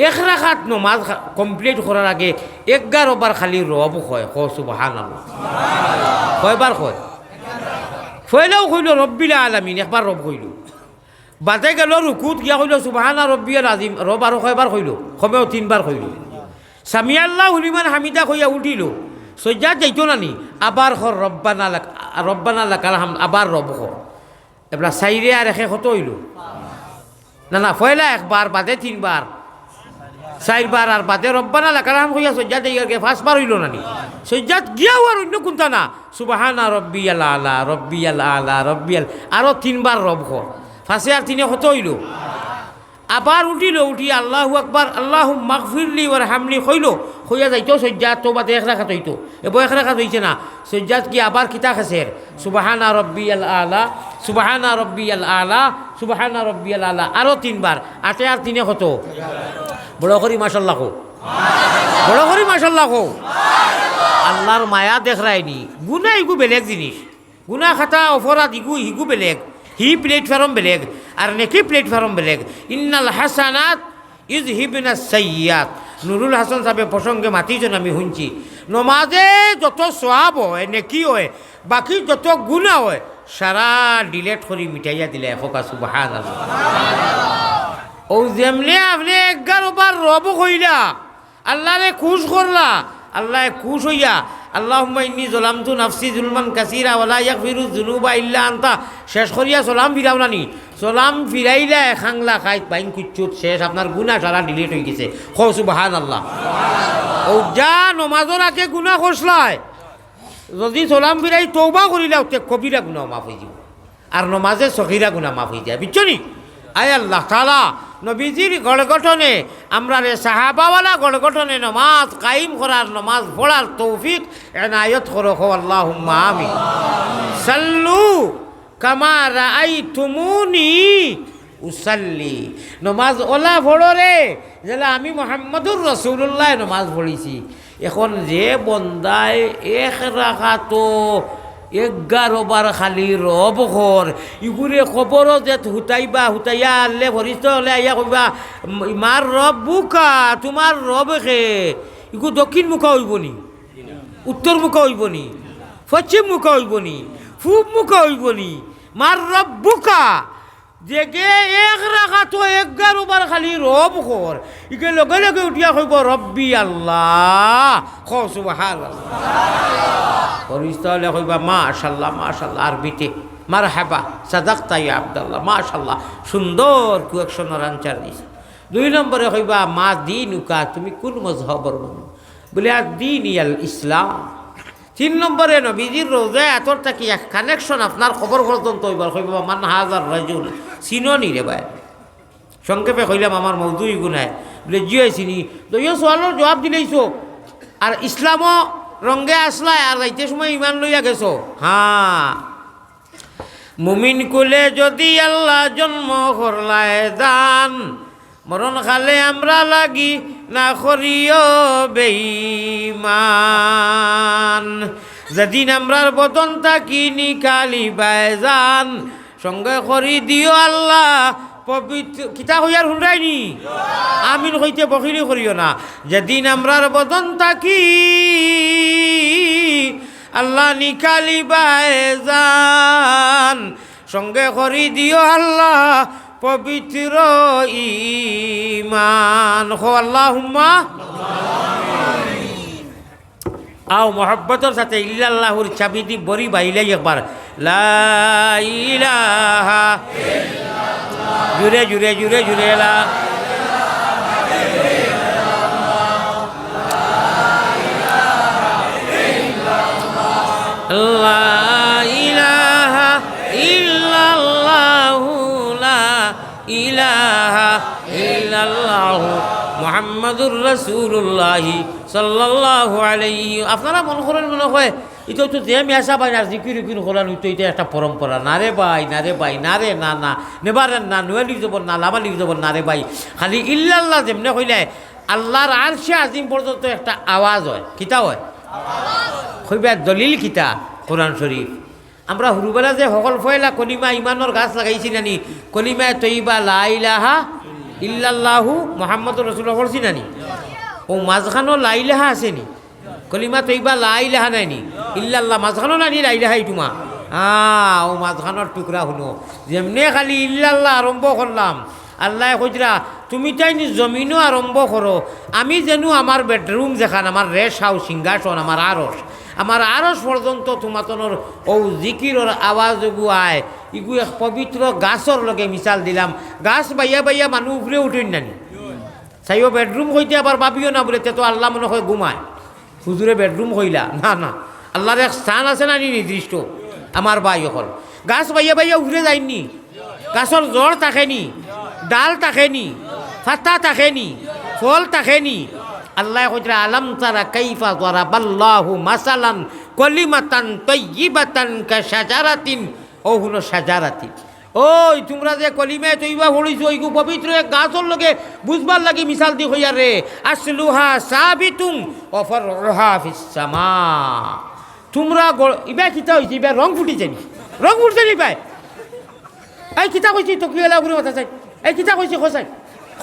এক রাকাত নমাজ কমপ্লিট করার আগে 11 বার খালি রব হয় ক সুবহানাল্লাহ কয়বার কয় ফয়লাও কইল রব্বিল আলামিন একবার রব কইল বাদে গেল রুকুত গিয়া কইল সুবহানা রব্বিয়াল আযীম রব আর কয়বার কইল কমেও 3 বার কইল সামি আল্লাহু লিমান হামিদা কইয়া উঠিল সজ্জা যাইতো নানি আবার খর রব্বানা লাকাল হামদ আবার রব খর এবলা সাইরে আর একে কত হইল না ফয়লা একবার বাদে 3 বার 4 বার আর বাদে রব্বানা লাকাল হামদ কইয়া সজ্জা যাইয়া 5 বার হইল নানি সজ্জাত গিয়াও আর অন্য কোনটা না সুবহানা রব্বিয়াল আলা রব্বিয়াল আরো 3 বার রব খর ফাঁসে আর 3 কত হইল আবার উঠিল উঠি আল্লাহু আকবার আল্লাহু মাগফিরলি ওয়ারহামনি কইল কইয়া যাইতো সজ্জাত তো বাদে এক রাকাত হইতো এব এক রাকাত হইছে না সজ্জাত কি আবার কিতা খাসের সুবহানা রব্বিয়াল আলা সুবহানা রব্বিয়াল আলা সুবহানা রব্বিয়াল আলা আরো 3 বার 8 আর 3 কত বড় করি মাশাআল্লাহ কো বড় করি মাশাআল্লাহ কো আল্লাহর মায়া দেখরাইনি গুনাহ ইগু বেলেগ জিনিস গুনাহ খাতা অপরাধ ইগু বেলেগ হি প্লেটফর্ম বেলেগ আর নেকি প্লেটফর্ম বেলেগ ইন্নাল হাসানাত ইযহিবনাস সাইয়্যাত নুরুল হাসান সাহেব প্রসঙ্গে মাতিছেন আমি শুনছি নমাজে যত সওয়াব হয় নেকি হয় বাকি যত গুনাহ হয় সারা ডিলেট করে মিটাইয়া দিলে ফোকা সুবহানাল্লাহ ও যেমনে আপনি 11 বার রব কইলা আল্লাহরে খুশ করলা আল্লাহ খুশ হইয়া আল্লাহুম্মা ইন্নী যালামতু নাফসি যুলমান কাসীরা ওয়া লা ইয়াগফিরু যুনুবা ইল্লা আনতা শেষ করিয়া সালাম ফিরাও নানি সালাম ফিরাইলা খাংলা খাইত বাইন কুচ্চুত শেষ আপনার গুনাহ সারা ডিলিট হয়ে গেছে ক সুবহানাল্লাহ ও যা নমাজের আগে গুনাহ করছলাই যদি সালাম ফিরাই তওবা করিলা তে কবিরা গুনাহ মাফ হয়ে যাব আর নমাজে সগীরা গুনাহ মাফ হয়ে যায় বুঝছনি আয় আল্লাহ তাআলা নবীজির গড়গঠনে আমরা রে সাহাবাওয়ালা গড়গঠনে নমাজ কায়েম করার নমাজ পড়ার তৌফিক এনায়েত করো আল্লাহুম্মা আমিন সাল্লু কামা রাআইতুমুনি উসাল্লি নমাজ ওলা পড়ো রে যেলা আমি মুহাম্মদুর রাসূলুল্লাহ নমাজ পড়িছি এখন যে বন্দায় এক রাকাতো 11 বার খালি রব ঘর ইগুরে খবরও যে হুতাইয়া আনলে ভরিষ্ঠ হলে আইয়া কইবা মার রব বুকা তোমার রব খে ইগু দক্ষিণ মুখা হইব নি উত্তর মুখা হইব নি পশ্চিম মুখা হইব নি পূব মুখা হইব নি মার রব্বুকা জেগে এক রাখা তো 11 বার খালি রব খর ইকে লগে লগে উঠিয়া কইব রব্বি আল্লাহ খ সুবহানাল্লাহ ফরিস্তালে কইবা মাশাআল্লাহ মাশাআল্লাহ আরবিতে মারহাবা সাদাকতা ইয়া আব্দুল্লাহ মাশাআল্লাহ সুন্দর কুয়েকশনের আনসার দিছে 2 নম্বরে কইবা মা দিনুকা তুমি কোন মযহবর মানুষ বলে আর দিন ইয়াল ইসলাম 3 নম্বরে নবীজির রোজায় আতর থাকি এক কানেকশন আপনার খবর পর্যন্ত হইবার কইবা মান হাজার রাজুল চিননি রে ভাই সংক্ষেপে কইলাম আমার মৌদুই গুনায় বলে জিও চিনি তো ইয়ে সোয়ালের জবাব দিলেইছো আর ইসলামও রঙ্গে আসলাই আর রাইতে সময় ইমান লইয়া গেছো হ্যাঁ মুমিন কুলে যদি আল্লাহ জন্ম করলায় দান মরণ খালে আমরা লাগি না করিও বেঈমান যেদিন আমরার বদন থাকি নিকালি বাইজান সঙ্গে করি দিও আল্লাহ পবিত্র কিতা হইয়ার শুনরাইনি আমিন হইতে বকিলি করিও না যেদিন আমরার বদন থাকি আল্লাহ নিকালি বাইজান সঙ্গে করি দিও আল্লাহ পবিত্র ঈমান হো আল্লাহুম্মা আও মোহাব্বতের সাথে ইল্লাল্লাহুর চাবি দি বড়ি বাইলে একবার লা ইলাহা ইল্লাল্লাহ জুরে জুরে জুরে জুরে লা লা ইলাহা ইল্লাল্লাহু লা ইলাহা ইল্লাল্লাহু মুহাম্মাদুর রাসূলুল্লাহ সাল্লাল্লাহু আলাইহি আপনারা মন করেন মনে হয় এটা তো যে মেসা ভাই না জিকির কিন করান তো এটা একটা পরম্পরা না রে ভাই না রে ভাই না রে না না নেবারেন না নুয়ালি যাব না লাবালি যাব না রে ভাই খালি ইল্লাল্লাহ যেমনে কইলে আল্লাহর আরশে আজিম পর্যন্ত একটা আওয়াজ হয় কিতা হয় কইবা দলিল কিতা কোরআন শরীফ আমরা হুরুবেলা যে সকল ফয়লা কলিমা ইমানের গাছ লাগাইছি নানি কলিমা তৈবা লা ইলাহা ইল্লাল্লাহু মুহাম্মাদুর রাসূলুল্লাহ পড়ছি নানি ও মাঝখানো লা ইলাহা আসেনি কলিমা তৈবা লা ইলাহা নাইনি ইল্লাল্লাহ মাঝখানো নানি লা ইলাহা ইটুমা ও মাঝখানোর টুকরা শুনো যেমনে খালি ইল্লাল্লাহ আরম্ভ করলাম আল্লাহ কইরা তুমি তাই জমিনও আরম্ভ করো আমি যেন আমার বেডরুম যেখান আমার রেস্ট হাউস সিংহাসন আমার আরস পর্যন্ত তোমাতনের ও জিকিরর আওয়াজ আয় ইগু এক পবিত্র গাছর লগে মিশাল দিলাম গাছ বাইয়া বাইয়া মানুষ উপরে উঠেন নানি চাইও বেডরুম হইতে আবার ভাবিও না বলে তে তো আল্লাহ মনে হয় ঘুমায় হুজুরে বেডরুম হইলা না না আল্লাহর এক স্থান আছে না নির্দিষ্ট আমার ভাই হল গাছ বাইয়া বাইয়া উঠে যায়নি গাছর জ্বর থাকেনি ডাল থাকেনি ফাতা থাকেনি ফল থাকেনি আল্লাহ কইরা আলাম তারা কাইফা যারাবাল্লাহু মাসালান কালিমাতান তাইয়িবাতান কাশাজারাতিন ও হলো সাজারাতিন ওই তোমরা যে কলিমা তৈবা পড়িছো ওইগু পবিত্র এক গাছর লগে বুঝবার লাগি মিসাল দি হইয়া রে আসলুহা সাবিতুম ওয়া ফারউহা ফিস সামা তোমরা ইবা কিতা হইছে ইবা রং ফুটি যানি রং ফুটছে নি ভাই এই কিতা কইছি তো কি এলা ঘুরে কথা চাই এই কিতা কইছি খসাই খ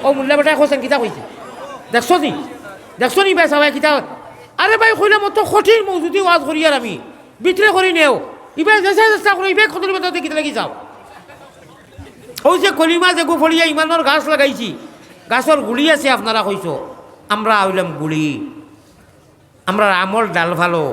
ও মুল্লা বেটা খসান কিতা কইছি দেখছো নি ভাই সবাই কিতা আরে ভাই কইলাম তো কঠিন মৌজুদি ওয়াজ করি আর আমি বিতরে করি নেও ইবে চেষ্টা করি ইবে খতর বেতাতে কিতা লাগি যাও ওই যে কলিমা যে গোফড়িয়া ইমানের গাছ লাগাইছি গাছর গুলি আছে আপনারা কইছো আমরা হইলাম গুলি আমরা আমল ডাল ভালো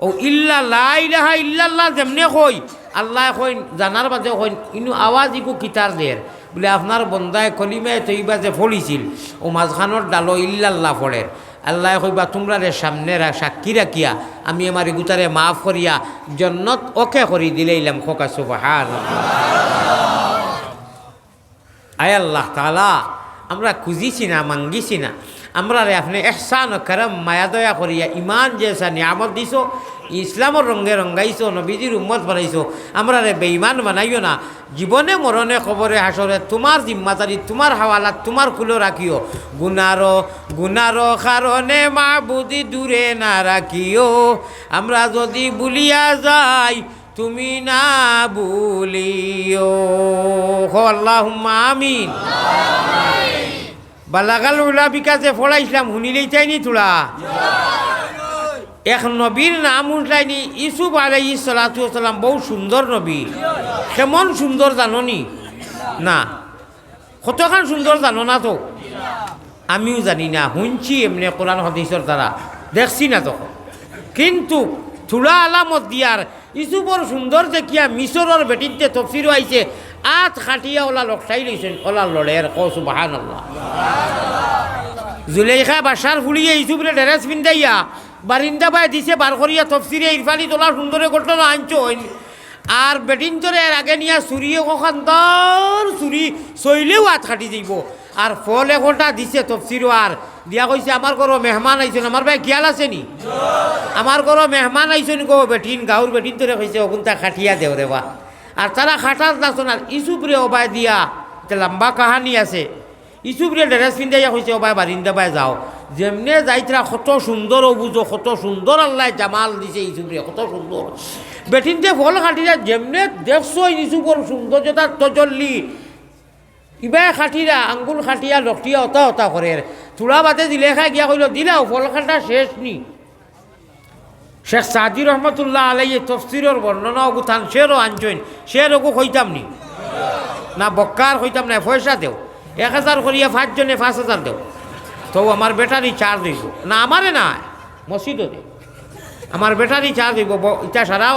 ও ইল্লা লা ইলাহা ইল্লাল্লাহ যেমনে কই আল্লাহ কই জানার বাদে কই ইনু আওয়াজ ইকু কিতার দের বলে আপনার বন্দায় কলিমায় তৈবা যে ফলিছিল ও মাঝখানোর ডালো ইল্লাল্লাহ ফলের আল্লাহ কইবা তোমরা রে সামনে সাক্ষী রাখিয়া আমি আমার গুতারে মাফ করিয়া জন্নত ওকে করি দিলেইলাম খোকা সুবহানাল্লাহ আয় আল্লাহ তাআলা আমরা খুঁজিছি না মাঙ্গিছি না আমরা রে আপনি এহসান ও করম মায়া দয়া করিয়া ইমান যেসা নিয়ামত দিছো ইসলামের রঙে রঙাইছো নবীজির উম্মত বানাইছো আমরা রে বেঈমান বানাইও না জীবনে মরণে খবরে হাসরে তোমার জিম্মাদারি তোমার হাওয়ালাত তোমার খুলো রাখিও গুনারো কারণে মাবুদি দূরে না রাখিও আমরা যদি ভুলিয়া যাই তুমি না ভুলিও আল্লাহুম্মা আমিন বালাগাল উলা বিকাশে ফলাইছিলাম শুনিলেই চাইনি তোরা এক নবীর নাম উঠলাইনি ইউসুফ আলাইহিস সালাতু ওয়াস সালাম, বহু সুন্দর নবী। কেমন সুন্দর জাননি না, কতখান সুন্দর জানো না তো? আমিও জানি না, শুনছি এমনি কোরআন হাদিসের দ্বারা, দেখছি না তখন। কিন্তু থুলা আলামত দিয়ার ইসুফর সুন্দর দেখিয়া মিশরের বেটিতে তফসিরও আইছে, আত খাটিয়া ওলা লকটাই লইছেন, ওলা লড়ের কও সুবহানাল্লাহ। জুলেখা বাসার ফুলিয়ে ইসুফরে ড্রেস পিন্দাইয়া বারিন্দা বাই দিছে, বার করিয়া তফসিরে ইরফানি তোলা সুন্দরে ঘটনা আনছইন। আর বেটিনতরে এর আগে নিয়া চুরিয়ে কখানদার চুরি চইলেও হাত খাটি যাইব। আর ফল এঘটা দিছে তফসিরও, আর দিয়া কইছে আমার ঘর মেহমান আইছেন। আমার ভাই খেয়াল আছে নি? আমার ঘর মেহমান আইছেন গো বেটিন, গাঁর বেটিন তোরে কইছে ওগুনটা খাটিয়া দেও রে বা। আর তারা খাটার নাচন, আর ইসুফরে অবাই দিয়া, এটা লম্বা কাহানি আছে। ইসুফরে ড্রেস পিন্ধাইয়া কইছে অবাই বারিন্দা বাই যাও। যেমনে যাইতরা কত সুন্দর অবুজো, কত সুন্দর আল্লাহ জামাল দিছে ইসুফরে, কত সুন্দর। বেটিনতে ফল খাটিরা যেমনে দেখছো ইসুফর সৌন্দর্যতার তজল্লি, ইবাই খাটিরা আঙ্গুল খাটিয়া লকটিয়া অতা অতা করে। চূড়া বাদে দিলে খাই গিয়া কইল দিলাও ফল খাটা শেষ নি। শেখ সাদি রহমতুল্লাহ আলাইয়ে তফসিরের বর্ণনা অগুথান শেরও আনছেন, শেরও কইতাম নি না, বক্কার কইতাম না, পয়সা দেও 1000 করিয়া 5 জনে 5000 দেও। তো আমার বেটারি চার্জ দিব না, আমারে না মসজিদে দে, আমার বেটারি চার্জ দিব। ইটা সারা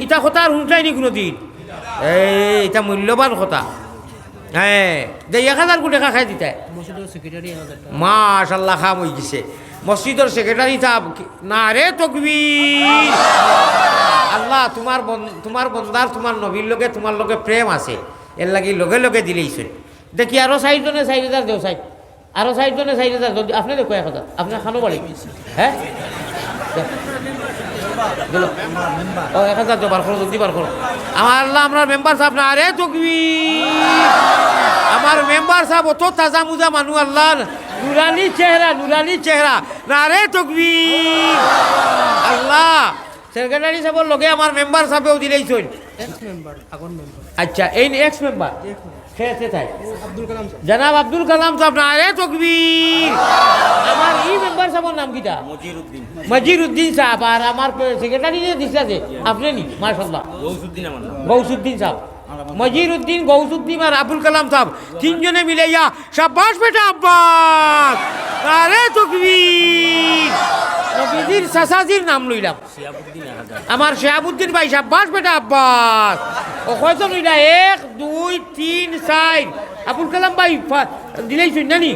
ইটা কথা আর শুনটাইনি কোনো দিন, এটা মূল্যবান কথা। হ্যাঁ দে 1000 কোটি টাকা খাই দিতে মাশাল্লাহ, খাম হয়ে গেছে মসজিদের সেক্রেটারি সাহেব। না রে তকবীর, আল্লাহ তোমার বন্দার তোমার নবীর লোকে তোমার লোকে প্রেম আছে, এর লাগি লগে লগে দিলেইছে। দেখি আরো 60 জনে 4000 দেও, আরো 60 জনে 4000 যদি আপনি দেখো 1000 আপনার খানো বাড়ি। হ্যাঁ ও 1000 দেও, বার করো জলদি বার করো। আমার আল্লাহ আমরা মেম্বার সাহেব না রে তকবীর, আমার মেম্বার সাহেব অত তাজা মুজা মানুষ, আল্লাহ নুরানি চেহারা না রে তকবীর। আল্লাহ সেক্রেটারি সাহেবের লগে আমার মেম্বার সাহেবেও দিলেইছেন। আচ্ছা এই এক্স মেম্বার খেতে থাই জনাব আব্দুল কালাম সাহেব না রে তকবীর। আমার এই মেম্বার সাহেবের নাম কিটা? মজিরউদ্দিন সাহেব। আর আমার সেক্রেটারি যে দিছে যে আপনি নি, মাশাআল্লাহ গৌসুদ্দিন সাহেব, মজিরউদ্দিন, গৌসুদ্দিন আর আবুল কালাম সাহেব, তিনজনে মিলাইয়া শাবাশ বেটা আব্বাস আরে তকবীর। নবীজির চাচাজির নাম লইলাম, আমার শিহাবুদ্দিন ভাই, শাবাশ বেটা আব্বাস। ও কয়জন হইলা? 1 2 3 4 আবুল কালাম ভাই দিলেইছেন নানি।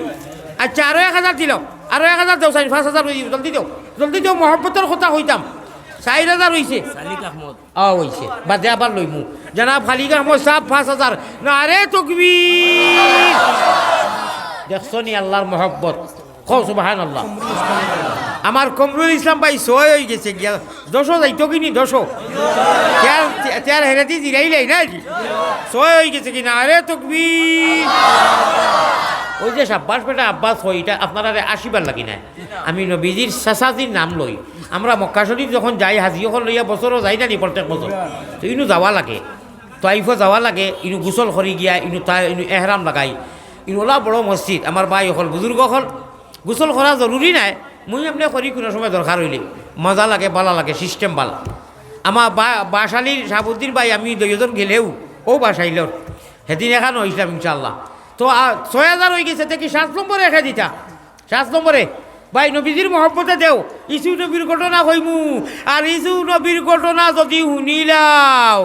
আচ্ছা আরো 1000 দিল, আরো 1000 দেও, 5000 হয়ে জলদি দেও মহব্বতের কথা হইতাম। 4000 হয়েছে হয়েছে বাদে আবার লইমু। জনাব খালিক আহমদ সাহেব 5000 না রে তকবীর। দেখছো নি আল্লাহর মহব্বত, কও সুবহানাল্লাহ। আমার কমরুল ইসলাম ভাই 100 হয়ে গেছে, 200 যাইতো কিনি 200 তেয়ার হেরাতি জিরাইলাই না 100 হয়ে গেছে কি না রে তকবীর। ওই যে শাব্বাস বেটা আব্বাস হয়, এটা আপনারা আসিবার লাগি না। আমি নবীজির চাচাজির নাম লই। আমরা মক্কা শরীফ যখন যাই, হাজি এখন লইয়া বছরও যাই না নি প্রত্যেক বছর, তো ইনু যাওয়া লাগে, তাইফও যাওয়া লাগে। ইনু গোসল করি গিয়া ইনু এহরাম লাগাই। ইনু ওলা বড় মসজিদ, আমার ভাই হল বুজুর্গ হল, গোসল করা জরুরি নাই, মুই এমনি করি কোনো সময় দরকার হইলে। মজা লাগে, বালা লাগে, সিস্টেম বালা। আমার বাসালির শাহাবুদ্দিন ভাই আমি 2জন গেলেও ও বাসাইল, সেদিন এখানে হইলাম ইনশাল্লাহ। তো 6000 হয়ে গেছে, দেখি 7 নম্বরে রেখে দিতা। 7 নম্বরে ভাই নবীজির মহব্বতে দেও, ইসু নবীর ঘটনা কইমু। আর ইসু নবীর ঘটনা যদি শুনিলাও,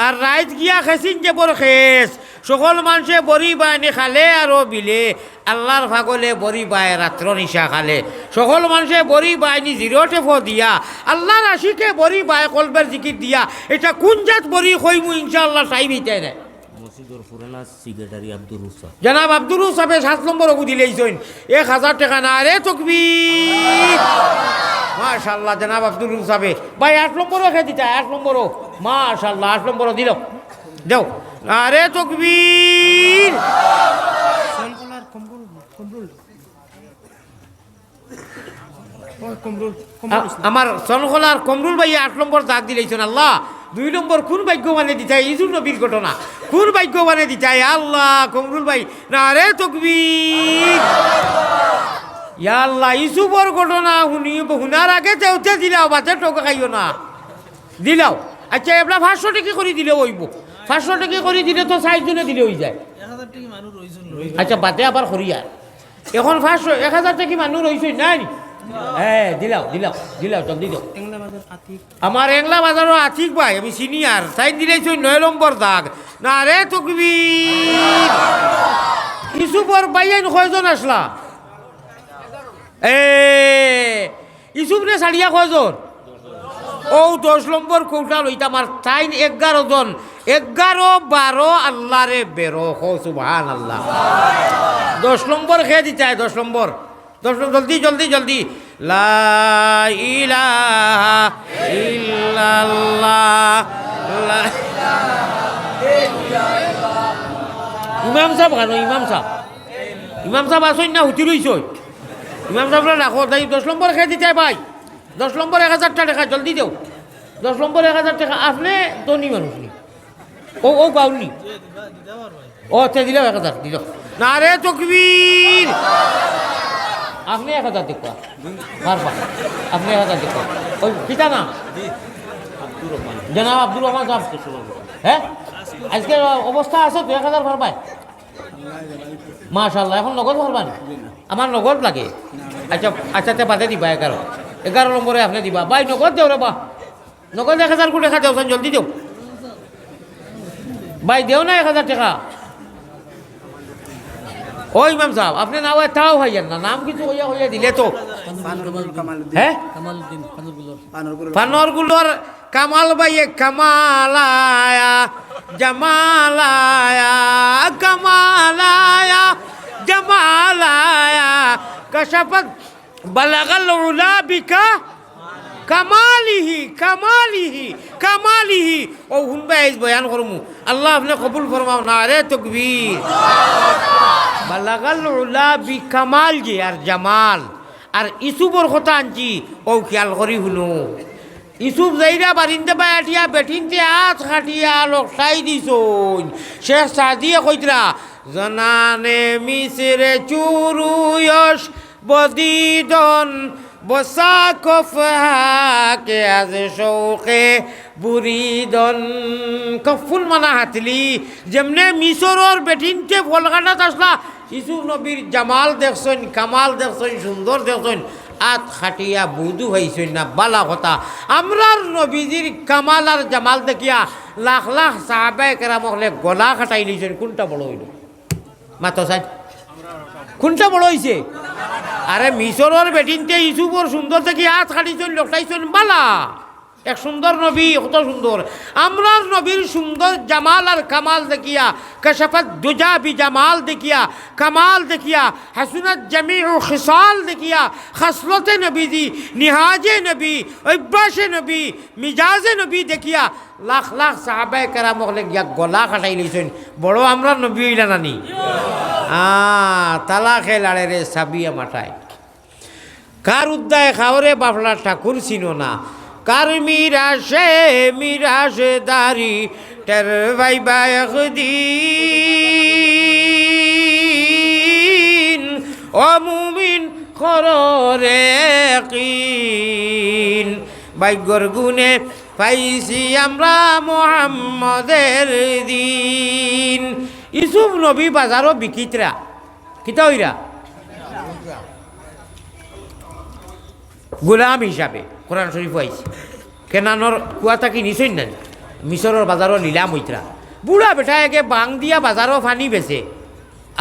আর রাইত গিয়া খেসিন যে বড় খেস, সকল মানুষে বড়ি বায়নি খালে আরো বিলে, আল্লাহর ফাগলে বড়ি বায় রাত্র নিশা খালে। সকল মানুষে বড়ি বায়নি 0 টেফো দিয়া, আল্লাহর আশিকে বড়ি বায় কলবের জিকির দিয়া। এটা কোন জাত বড়ি কইমু ইনশাআল্লাহ টাইম হইতে নাই। জনাব আব্দুর রুফ সাহেব 7 নম্বর ওগু দিলেইছেন 1000 টাকা না রে তকবীর। মাশাআল্লাহ জনাব আব্দুর রুফ সাহেব ভাই 8 নম্বরও রেখে দিতা, 8 নম্বরও মাশাআল্লাহ 8 নম্বরও দিল দেও আরে তকবীর। আমার সনখলার কমরুল ভাই 8 নম্বর দাগ দিলেইছেন। আল্লাহ 2 নম্বর কোন ভাগ্য মানে দিতাই, ইজুর নবীর ঘটনা কোন ভাগ্য মানে দিতাই আল্লাহ। কমরুল ভাই না রে তকবীর। ইয়া আল্লাহ ইসুফর ঘটনা শুনার আগে তেউতে দিলাও বাতে টোকা খাইও না দিলাও। আচ্ছা এবার 500 টাকা করে দিলে হইব, 500 টাকা করে দিলে তো 60 জনে দিলে হয়ে যায়। 1000 টাকা মানুষ রইছেন আচ্ছা বাতে আবার করিয়ার এখন 500 1000 টাকা মানুষ রইছে নাই নি? হ্যাঁ দিলাও দিলাও দিলাও জলদি দাও। টেংলা বাজার আতিক আমার এংলা বাজারও আতিক ভাই, আমি সিনিয়র, সাইন দিলেছ 9 নম্বর দাগ না রে তকবীর। ইসুফর বাইয়ান কয়জন আসলা? ইসুফ রে ছাড়িয়া কয়জন? ও 10 নম্বর কৌটা লইতা আমার সাইন 11 জন, 11 12 আল্লাহ রে বেরো হো সুবহান আল্লাহ। 10 নম্বর খেয়ে দিতে 10 নম্বর, 10 নম্বর জলদি জলদি জলদি। লা ইলাহা ইল্লাল্লাহ ইমাম সাহেব কেন? ইমাম সাহেব, ইমাম সাহেব আসুন না হুতি রইছ? ইমাম সাহেবরা রাখো তাই 10 নম্বর খেয়ে দিতে ভাই। 10 নম্বর 1000 টাকা জলদি দেও। 10 নম্বর 1000 টাকা। আপনি ধনী মানুষ নি? ও ও পাউনি? ও আচ্ছা দিলাম 1000 দিল না রে তকবীর। আপনি 1000 দেখো পারবা, আপনি 1000 দেখো। ওই পিতা না জনাব আব্দুর রহমান সাহেব। হ্যাঁ আজকে অবস্থা আছে তো 1000 পারবাই? মাশাআল্লাহ। এখন নগদ পারবান? আমার নগদ লাগে। আচ্ছা আচ্ছা আচ্ছা বাদে দিবা 11 নম্বরে আপনি দিবা ভাই। নগদ দেও রে বা, নগদ 1000 কোটি টাকা দেও, জলদি দেও ভাই। দেও না 1000 টাকা। ও ইমাম সাহেব আপনি না হয় তাও হইয়ান না, নাম কিছু হইয়া হইয়া দিলে তো। হ্যাঁ ফানোরগুলোর কামাল ভাইয়ে কামালায়া জামালায়া কামালায়া জামালায়া কশফত বালাগাল উলা বিকা কামালিহি কামালিহি কামালিহি। ও হুনবা আইজ বয়ান করমু, আল্লাহ আপনি কবুল ফরমাও না রে তকবীর। বালাগাল উলা বি কামাল জি আর জামাল। আর ইসুফর কথা আনছি ও খেয়াল করি শুনো। ইসুফ যাইরা বারিন্দে বায়াটিয়া বেঠিনতে হাত খাটিয়া লকটাই দিছুন। শেখ সাদিয়ে কইতরা জনানে মিসরে চুরুয়স বদিদন বসা কফহাকে আজ শৌকে বুরিদন। কফুল মানা হাতলি যেমনে মিশরের বেঠিনতে ফলকাটাত আসলা ইসুফ নবীর জামাল দেখছেন, কামাল দেখছেন, সুন্দর দেখছেন, আত খাটিয়া বুধু হয়েছেন না বালা কথা। আমরার নবীজির কামাল আর জামাল দেখিয়া লাখ লাখ সাহাবায়ে কেরাম হলে গলা খাটাই নিয়েছেন। কোনটা বড় হইল মাতো সাই? কোনটা বড় হয়েছে? আরে মিশরের বেটিনতে ইসুফর সুন্দর দেখি হাত খাটিছেন, লোকটাইছেন বালা। এক সুন্দর নবী, কত সুন্দর। আমরার নবীর সুন্দর জামাল আর কামাল দেখিয়া কশফত দুজা বি জামাল দেখিয়া কামাল দেখিয়া হাসুনাত জামিউ খিসাল দেখিয়া খাসলতে নবীজি নিহাজে নবী অভ্যাসে নবী মিজাজে নবী দেখিয়া লাখ লাখ সাহাবায়ে কেরাম হলে গিয়া গলা কাটাই লইছেন। বড় আমরার নবী হইলা নানি? তালা খেলাড়ে রে সাবিয়া মাঠায় কার উদ্দায় খাওরে বাফলা ঠাকুর চিনো না। কার মিরাশে দারি টের ভাইবা একদিন ও মুমিন খররে কিন। ভাগ্যর গুণে পাইছি আমরা মুহাম্মদের দিন। ইসুফ নবী বাজারও বিকিতরা কিতা হইরা গোলাম হিসাবে কোরআন শরীফ আইছে। কেনানোর কুয়া থাকি নিছই না মিশরের বাজারও লীলাম হইতরা। বুড়া বেটা একে বাং দিয়া বাজারও ফানি বেছে।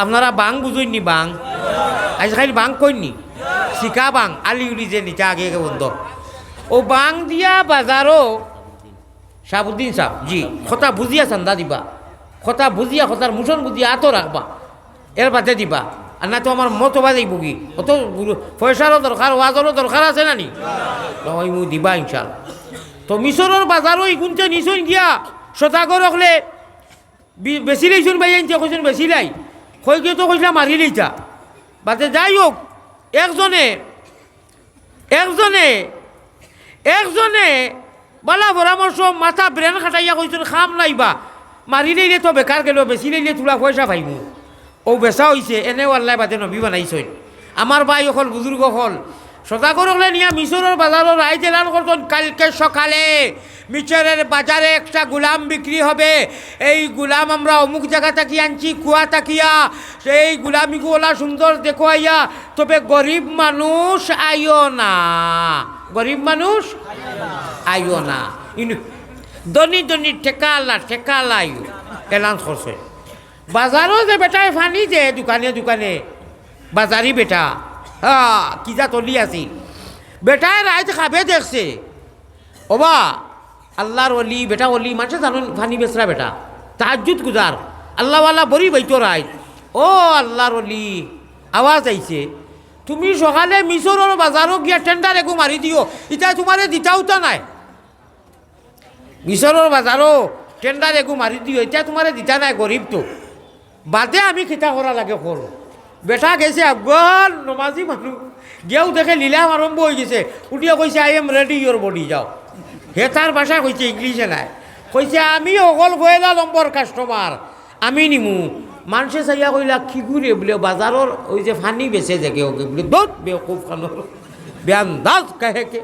আপনারা বাং বুঝইনি? বাং আজকাল বাং কইনি, শিকা বাং আলি উলি যে নিচা আগে বন্ধ। ও বাং দিয়া বাজারও শাহাবুদ্দিন সাহেব জি কথা বুঝিয়া চান্দা দিবা, কথা বুঝিয়া কথার মুসন বুঝিয়া আতো রাখবা, এর বাদে দিবা। আর না তো আমার মতো বাজাইব কি? অত পয়সারও দরকার, ওয়াজরও দরকার আছে না নি? ওই মু দিবা ইনশাল্লাহ। তো মিশরের বাজারও ইগুনতে নিছুন গিয়া শতাগর হলে বেশি লইছুন ভাই আনতে কইছুন বেশি লাই কই গিয়ে তো কইছিলাম মারি লইতা বাদে। যাই হোক একজনে একজনে একজনে বালা পরামর্শ মাথা ব্রেন খাটাইয়া কইছুন খাম লাইবা মারি লইলে তো বেকার গেল, বেশি লইলে তোলা পয়সা পাইমু। ও বেচা হয়েছে এনে ওয়াল্লাই বাদে নবী বানাইছেন। আমার ভাই হল বুজুর্গ হল সদাগর হলে নিয়ে মিশরের বাজারের রাইজ এলান করতেন কালকে সকালে মিশরের বাজারে একটা গুলাম বিক্রি হবে। এই গুলাম আমরা অমুক জায়গা থাকি আনছি কুয়া তাকিয়া, সেই গুলামিগুলা সুন্দর দেখো আইয়া, তবে গরিব মানুষ আইও না, গরিব মানুষ আইও না, ধনী ধনী ঠেকালা আইও এলান করছে। বাজারও যে বেটায় ফানি যে দোকানে দোকানে বাজারি বেটা কি যা তলি আছি বেটায় রাইত খাবে দেখছে ওবা আল্লাহর অলি বেটা অলি মানুষে জানুন ফানি বেসরা বেটা তাহাজ্জুদ গুজার আল্লাহওয়ালা বড়ি বইতো রাইত ও আল্লাহর অলি আওয়াজ আইছে তুমি সকালে মিশরের বাজারও গিয়া টেন্ডার এগু মারি দিও, ইটা তোমারে দিতাও তা নাই। মিশরের বাজারও টেন্ডার এগু মারি দিও, এটা তোমারে দিতা নাই, গরিব তো বাদে আমি খিতা করা লাগে করো। বেটা গেছে আগল নমাজি মানুষ গেও দেখে লীলাম আরম্ভ হয়ে গেছে, উঠিয়া কইছে I am ready your body যাও। হে তার ভাষা কইছে ইংলিশে নাই, কইছে আমি অকল পয়লা নম্বর কাস্টমার আমি নিমু। মানুষে চাইয়া কইলা কি ঘুরে বলে বাজারের ওই যে ফানি বেচে দেখে ওকে বলে দোত বেকুব খানোর বেআন্দাজ কাহেকে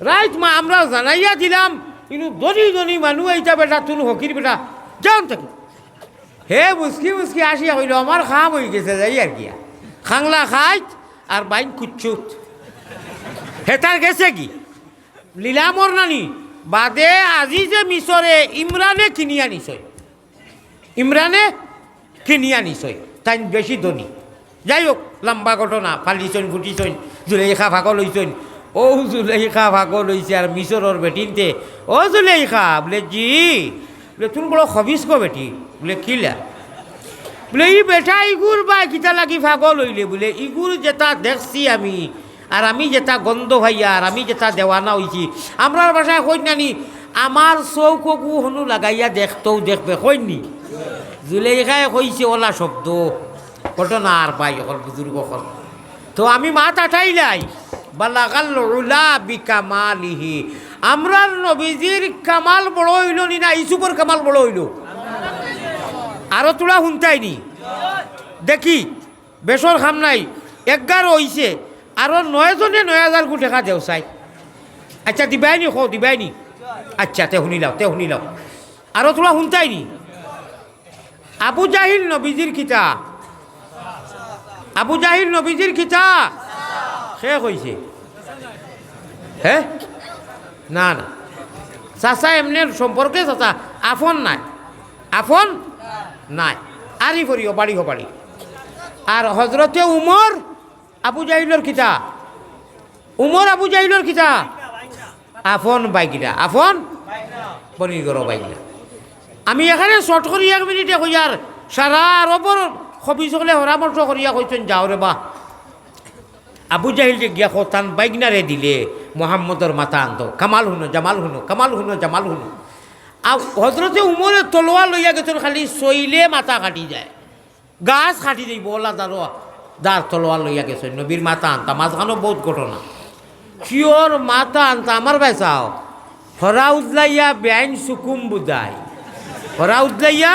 রাইট মা আমরা জানাইয়া দিলাম, কিন্তু ধনী ধনী মানুষ এইটা বেটা তুন হকির বেটা যান থাকি। হে মুসকি মুসকি আসিয়া কইল আমার খাম হয়ে গেছে যাই আর কি, খাংলা খাইত আর বাইন কুচ্ছুত। হেতার গেছে কি লীলামর নানি বাদে আজি যে মিশরে ইমরানে কিনিয়া নিছয়, ইমরানে কিনিয়া নিছয়, তাই বেশি ধনী। যাই হোক লম্বা ঘটনা, ফালিছইন ফুটিছইন, জুলেইখা ভাগল হইছইন। ও জুলেইখা ভাগল হইছে আর মিশরের বেটিনতে ও জুলেইখা বলে জি বলে তুমি বড় খবিস গো বেটি বলে কিলা বলে ই বেটা ইগুর বা কিতা লাগি ভাগল হইলে বলে ইগুর যেটা দেখছি আমি আর আমি যেটা গন্ধ ভাইয়া আর আমি যেটা দেওয়ানা হইছি আমরার বাসায় কই নানি আমার চৌককু হনু লাগাইয়া দেখতেও দেখবে কইনি। জুলেইখায় কইছে ওলা শব্দ ঘটনা আর পাই অকল বুজুর্গ অকল। তো আমি মাত আঠাইলাই বালাগাল উলা বিকামালিহি, আমরার নবীজির কামাল বড় হইল নি না ইসুফর কামাল বড় হইল? আরো তোরা শুনতাইনি দেখি বেসর খাম নাই 11 হইছে আরো 9 জনে 9000 কোটি টাকা দেও চাই। আচ্ছা দিবাইনি খো দিবাইনি, আচ্ছা তে শুনিলাও আরো তোরা শুনতাইনি। আবু জাহিল নবীজির কিতা, আবু জাহিল নবীজির কিতা শেষ হয়েছে। হ্যাঁ না না চাচা এমনি সম্পর্কে চাচা আফন নাই, আফন নাই আরি ফরিও বাড়ি হো বাড়ি। আর হজরতে উমর আবু জাহিলর কিতা, উমর আবু জাহিলর কিতা আফন বাইকিটা, আফন বনিগর বাইকিটা। আমি এখানে শর্ট করি 1 মিনিটে কই আর সারা আরবর খবি সকলে পরামর্শ করিয়া কইছেন যাও রে বা আবু জাহিলকে গিয়া তান বাইগনারে দিলে মোহাম্মদর মাথা আনত কামাল হুনো জামাল হুনো কামাল হুনো জামাল হুনো। হজরতে উমরে তলোয়ার লইয়া গেছেন খালি সইলে মাথা কাটি যায়, গাছ কাটি যাইব ওলা দার তলোয়ার লইয়া গেছেন নবীর মাথা আনতা। মাঝখানো বহুত ঘটনা কিয়র মাথা আনতা আমার বেচাও হরা উদলাইয়া বেআইন সুকুম বুদাই, হরা উদলাইয়া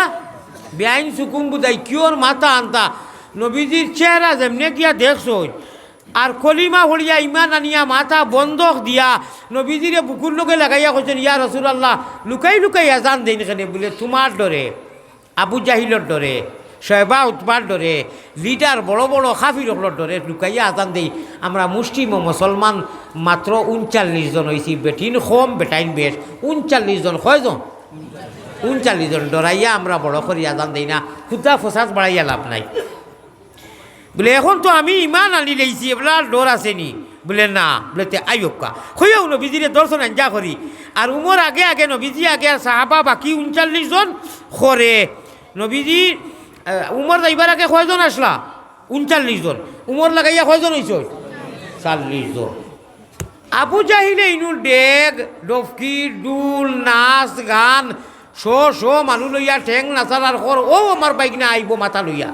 বেআইন সুকুম বুদাই কিয়র মাথা আনতা। নবীজির চেহারা যেমনে গিয়া দেখছো আর কলিমা হলিয়া ইমান আনিয়া মাথা বন্ধক দিয়া নবীজিরে বুকুর লোকে লাগাইয়া কইছেন ইয়া রাসূলুল্লাহ লুকাই লুকাই আজান দেন কেনে বলে তোমার ডরে, আবু জাহিলর ডরে, শয়বা উতবার ডরে, লিডার বড় বড় কাফিরগুলোর ডরে লুকাইয়া আজান দেই। আমরা মুসলিম ও মুসলমান মাত্র 39 জন হয়েছি, বেটিন কম বেটাইন বেশ 39 জন, কয়জন 39 জন ডরাইয়া আমরা বড় করি আজান দেই না, খুদা ফসাদ বাড়াইয়া লাভ নাই। বলে এখন তো আমি ইমান আনি লেছি এবার ডর আসেনি বলে না বলে তে আইকা হইয়াও নবীজিরে দর্শন আঞ্জা করি। আর উমর আগে আগে নবীজি আগে আর সাহাবা বাকি 39 জন করে। নবীজি উমর যাইবার আগে কয়জন আসলা 39 জন, উমর লাগাইয়া কয়জন হয়েছ 40 জন। আবু জাহিলে ইনু ডেগ ডফকি ডুল নাচ গান শো মানুষ লইয়া ঠেং নাচার কর ও আমার বাইক না আইব মাথা লইয়া,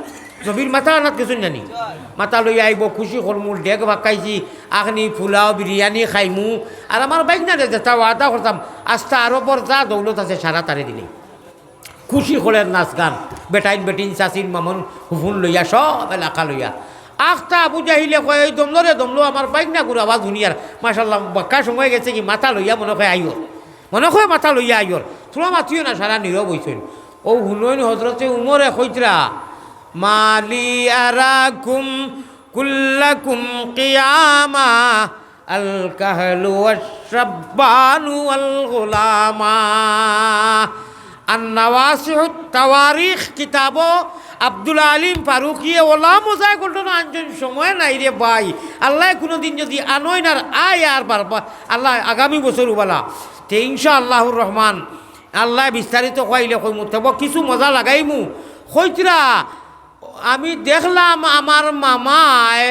নবীর মাথা আনাত কিছু জানি মাথা লইয়া আইব খুশি করমু ডেগ ভাকাইছি আখনি ফুলাও বিরিয়ানি খাইমু। আর আমার বাইক না যেটা ওয়াদা করতাম আস্তা আরো বর যা দৌলত আছে সারা তারে দিলে খুশি করেন নাচ গান বেটাইন বেটিন চাচিন মামন হুফুন লইয়া সব এলাকা লইয়া। আখতা আবু জাহিলে কয় ওই দমলরে দমলো আমার বাইক না গুরু আওয়াজ শুনিয়ার মাশাল্লাহ বাক্কা সময় গেছে কি মাথা লইয়া মনে হয় আইয়র মনে হয় মাথা লইয়া আইয়র তোরা মাতিও না সারা নীরব হইছেন ও হুনইন হজরতে উমরে কইতরা মালি আরাকুম কুল্লাকুম কিয়ামা আল কাহলু ওয়াশ-শাব্বানু ওয়াল গুলামা আন-নাওয়াসিহুত তাওয়ারিখ কিতাব আব্দুল আলিম ফারুকিয়ে ওলা মজায় ঘটনা আনছেন সময় নাই রে ভাই আল্লাহ কোনোদিন যদি আনয়ন আর আয় আর বারবার আল্লাহ আগামী বছর উবালা তে ইনশা আল্লাহুর রহমান আল্লাহ বিস্তারিত কইলে কইমু তবে কিছু মজা লাগাইমু কইতরা আমি দেখলাম আমার মামায়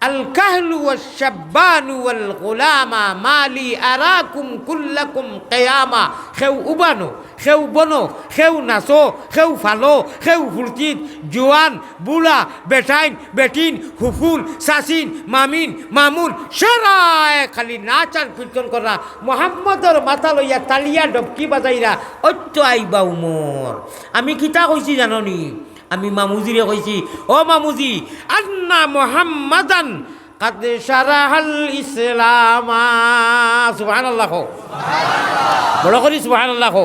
আল কাহলু ওয়াশ-শাব্বানু ওয়াল গুলামা মালি আরাকুম কুল্লাকুম কিয়ামা খেউ উবানো খেউ বনো খেউ নাচো খেউ ফালো খেউ ফুর্তিত জোয়ান বুড়া বেটাইন বেটিন হুফুল সাসিন মামিন মামুন সারায় খালি নাচ আর কীর্তন করা মোহাম্মদর মাথা লইয়া তালিয়া ডবকি বাজাইরা অত্য আইবা উমর আমি কিতা কইছি জাননি আমি মামুজিরে কইছি ও মামুজি আন্না মুহাম্মাদান কাদ শারাহাল ইসলাম সুবহানাল্লাহ বড় করি সুবহানাল্লাহ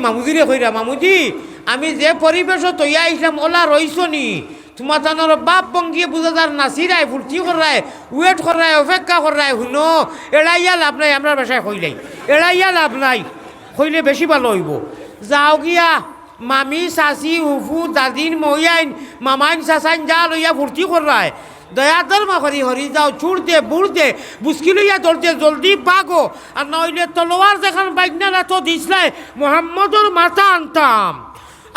মামুজিরে কইরা মামুজি আমি যে পরিবেশ তৈয়া আইলাম ওলা রইছনি তোমার জানোর বাপ বঙ্গিয়ে বুঝা যার নাচিরায় ফুর্তি করায় ওয়েট করায় অপেক্ষা করায় শুনো এড়াইয়া লাভ নাই আমরা বাসায় কইলাই এড়াইয়া লাভ নাই কইলে বেশি ভালো হইব যাও গিয়া মামি চাচি হুফু দাদিন মহিয়াইন মামাইন চাচাইন যা লইয়া ফুর্তি করায় দয়া ধর্মা করি হরি যাও ছুড়তে বুড়তে বুসকি লইয়া ধরতে জলদি পাগো আর নইলে তলোয়ার যেখান বাইকনা তো দিসলাই মোহাম্মদর মাথা আনতাম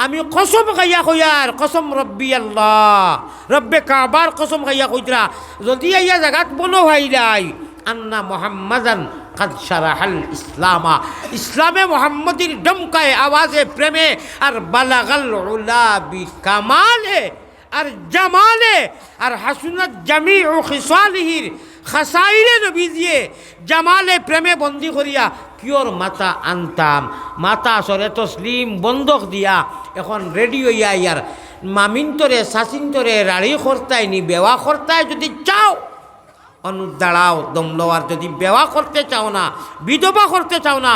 আমি কসম খাইয়া কইয়ার কসম রব্বি আল্লাহ রব্বে কাবার কসম খাইয়া কইতরা যদি আইয়া জাগাত বলো ভাইলাই আন্না মুহাম্মাদান কাদ শারাহাল ইসলামা ইসলামে মুহাম্মদির ডমকায় আওয়াজে প্রেমে আর বালাগাল উলা বিকামালে আর জামালে আর হাসুনাত জামিউ খিসালিহির খাসাইলে নবী দিয়ে জামালে প্রেমে বন্দি করিয়া কিয়র মাথা আনতাম মাথা সরে তসলিম বন্ধক দিয়া এখন রেডি হইয়া ইয়ার মামিন্তরে সাসিন্তরে রাড়ি খরতায় নি বেওয়া খরতায় যদি চাও অনু দাঁড়াও দম লওয়ার যদি বেওয়া করতে চাও না বিধবা করতে চাও না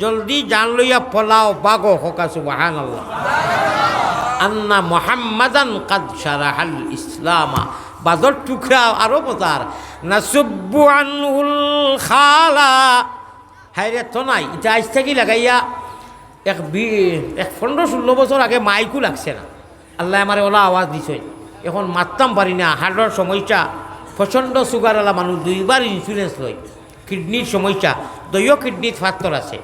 জলদি জান লইয়া পলাও বাগো হকা সুবহানাল্লাহ আন্না মুহাম্মাদান কাদ শারাহাল ইসলামা বাজর টুকরা আরো মজার নাসুব্বু আনহুল খালা হাইরে তো নাই এটা আজ থেকে লাগাইয়া এক 15-16 বছর আগে মাইকও লাগছে না আল্লাহ আমার ওলা আওয়াজ দিছে এখন মারতাম পারি না হার্টের সমস্যা প্রচণ্ড সুগারওয়ালা মানুষ 2বার ইন্স্যুরেন্স লয় কিডনির সমস্যা দইও কিডনির ফাত্তর আছে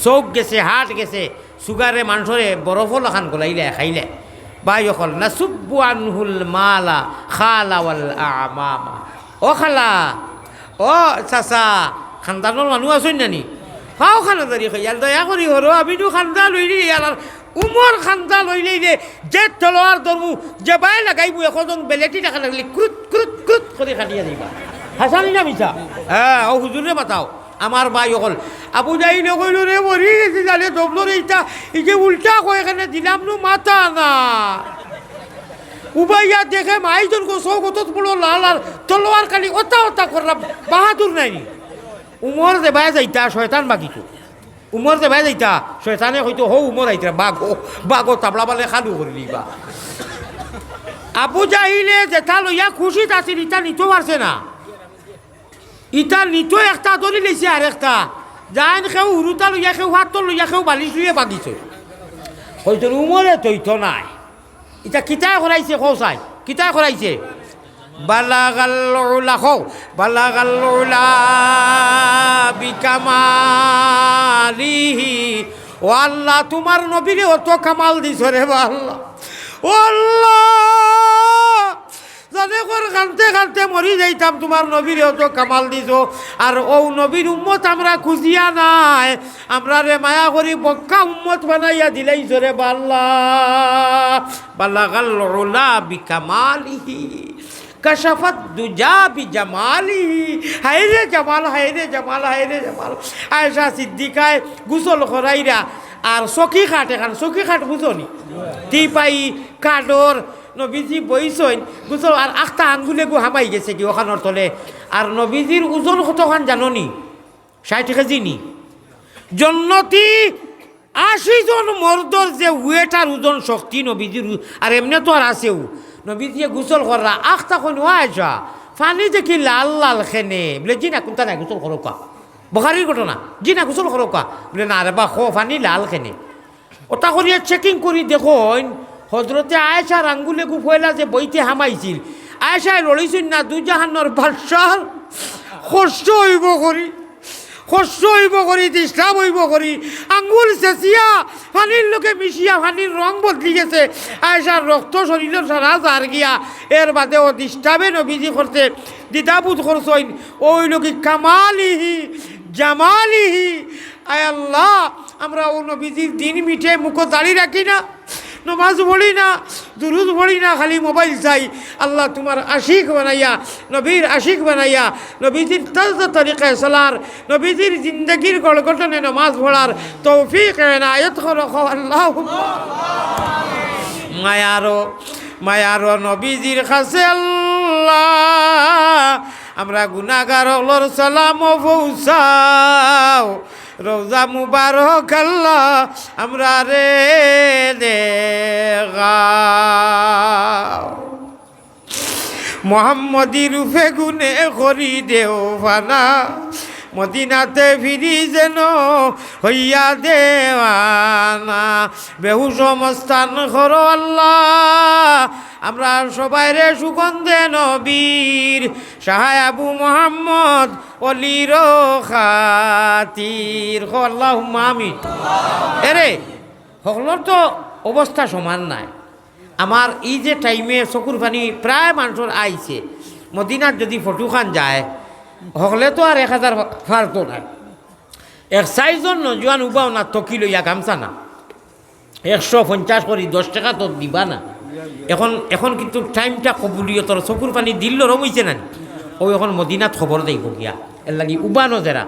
চোখ গেছে হার্ট গেছে সুগারে মানুষরে বরফও লাখান গলাইলে খাইলে বাই অকল নাসুব্বু আনহুল মালা খালা ওয়াল আমামা ও খালা ও চাচা খানদানোর মানুষ আছেন নানি খাও খানাদারি খাইয়ার দয়া করি হরো আমিতো খান্দা লইলি আর উমর খান্দা লইলেই রে যে তলোয়ার ধরবু যে বাই লাগাইবু এখন বেলেটি দেখা লাগলে ক্রুত ক্রুত ক্রুত করে খাটিয়া দিবা হাসানি না মিছা হ্যাঁ ও হুজুরে বাতাও আমার ভাই অকল আবু যাই নকইল রে মরি গেছি জানে দমলো রে ইটা এই যে উল্টা কয় এখানে দিলাম নো মাথা না উবাইয়া দেখে মাইজন গোসো কত বড় লাল আর তলোয়ার খালি ওতা ওতা করলাম বাহাদুর নাই উমর যে বাই যাইতা শয়তান বাকিটো উমর যে বাই যাইতা শয়তানে হয়তো হো উমর আইতা বাগো তাবলা বালে খালু করে দিবা আবু জাহিলে যেটা লইয়া খুশি আছিল ইটা নিতে পারছে না ইটা নিতো একটা ধরি লেছে আর একটা যাইন কেউ উরুতা লইয়া কেউ হাত লইয়া কেউ বালিশ লইয়া বাগিছে হয়তো উমরে তৈতো নাই ইটা কিতায় করাইছে কৌসাই কিতায় করাইছে বালাগাল উলা খো বালাগাল উলা বিকামালিহি ও আল্লাহ তোমার নবীরে অত কামাল দিছ রে আল্লাহ ও আল্লাহ জানে কর কানতে কানতে মরি যাইতাম তোমার নবীর অত কামাল দিছ আর ও নবীর উম্মত আমরা খুঁজিয়া নাই আমরা রে মায়া করি বক্কা উম্মত বানাইয়া দিলাই জোরে বাল্লা বালাগাল উলা বিকামালিহি কাশাফাত দুজা বিজামালিহি হায়রে জামাল হায়রে জামাল হায়রে জামাল আয়েশা সিদ্দিকায় গোসল করাইরা আর চকি খাট এখান চকি খাট বুঝনি তি পাই কাঠর নবীজি বইছইন গুছল আর আখটা আঙ্গুলে গু হামাই গেছে কি ওখানোর তলে। আর নবীজির ওজন কতখান জাননি? 60 কেজি নি। জন্নতি 80 জন মর্দর যে ওয়েট আর ওজন শক্তি নবীজির, আর এমনি তো আর আছেও। নবীজিয়ে গোসল করা আখটা কোন আয়সা ফানি দেখি লাল লাল খেনে বলে জি না কোনটা নাই গোসল করো কা, বখারির ঘটনা। জি না গোসল করো কা বলে না রে বা ফানি লাল খেনে। ওটা করিয়া চেকিং করি দেখুন হজরতে আয়েশার আঙ্গুলে গুফয়লা যে বইতে হামাইছিল, আয়েশায় লড়িছিল না দুজাহানোর বাদশার কষ্ট হইব করি, কষ্ট হইব করি, ডিস্টার্ব হইব করি, আঙ্গুল চেঁচিয়া পানির লোকে মিশিয়া পানির রং বদলি গেছে, আয়েশার রক্ত শরীরের সারা জার গিয়া। এর বাদে ও ডিস্টার্বে নবীজি করতে দ্বিধাবোধ করছইন। ওই লোকে কামালিহি জামালিহি। আয় আল্লাহ, আমরা ও নবীজির দিন মিঠে মুখ দাঁড়িয়ে রাখি না, নমাজ পড়ি না, দুরুদ পড়ি না, খালি মোবাইল চাই। আল্লাহ তোমার আশিক বানাইয়া, নবীর আশিক বানাইয়া, নবীজির তাজা তরিকায় চলার, নবীজির জিন্দগির গড়গঠনে নমাজ পড়ার তৌফিক এনায়েত করো আল্লাহ। মায়ারো নবীজির কাছে আল্লাহ আমরা গুনাহগার হলর সালাম পৌঁছাও। রোজা মুবারক আল্লাহ আমরা রে দেখাও। মোহাম্মদী রূপে গুনে করি দেও ফানা, মদিনাতে ফিরি যেন হইয়া দেওয়ানা। বেহুশ মস্তান করো আল্লাহ আমরা সবাই রে সুগন্ধে নবীর সাহায় আবু মোহাম্মদ অলির খাতির আল্লাহুম্মা আমিন। এরে সকলের তো অবস্থা সমান নাই। আমার এই যে টাইমে চকুর পানি প্রায় মানুষের আইছে, মদিনার যদি ফটোখান যায় হকলে তো আর 1000 ফারতো নাই। 1 নজওয়ান উবাও না তকি লইয়া গামছা না 150 করি 10 টাকা তো দিবা না। এখন কিন্তু টাইমটা কবুলিয়তর চকুর পানি দিল রমইছে না। ও এখন মদিনাত খবর দেব গিয়া এর লাগি উবানো যারা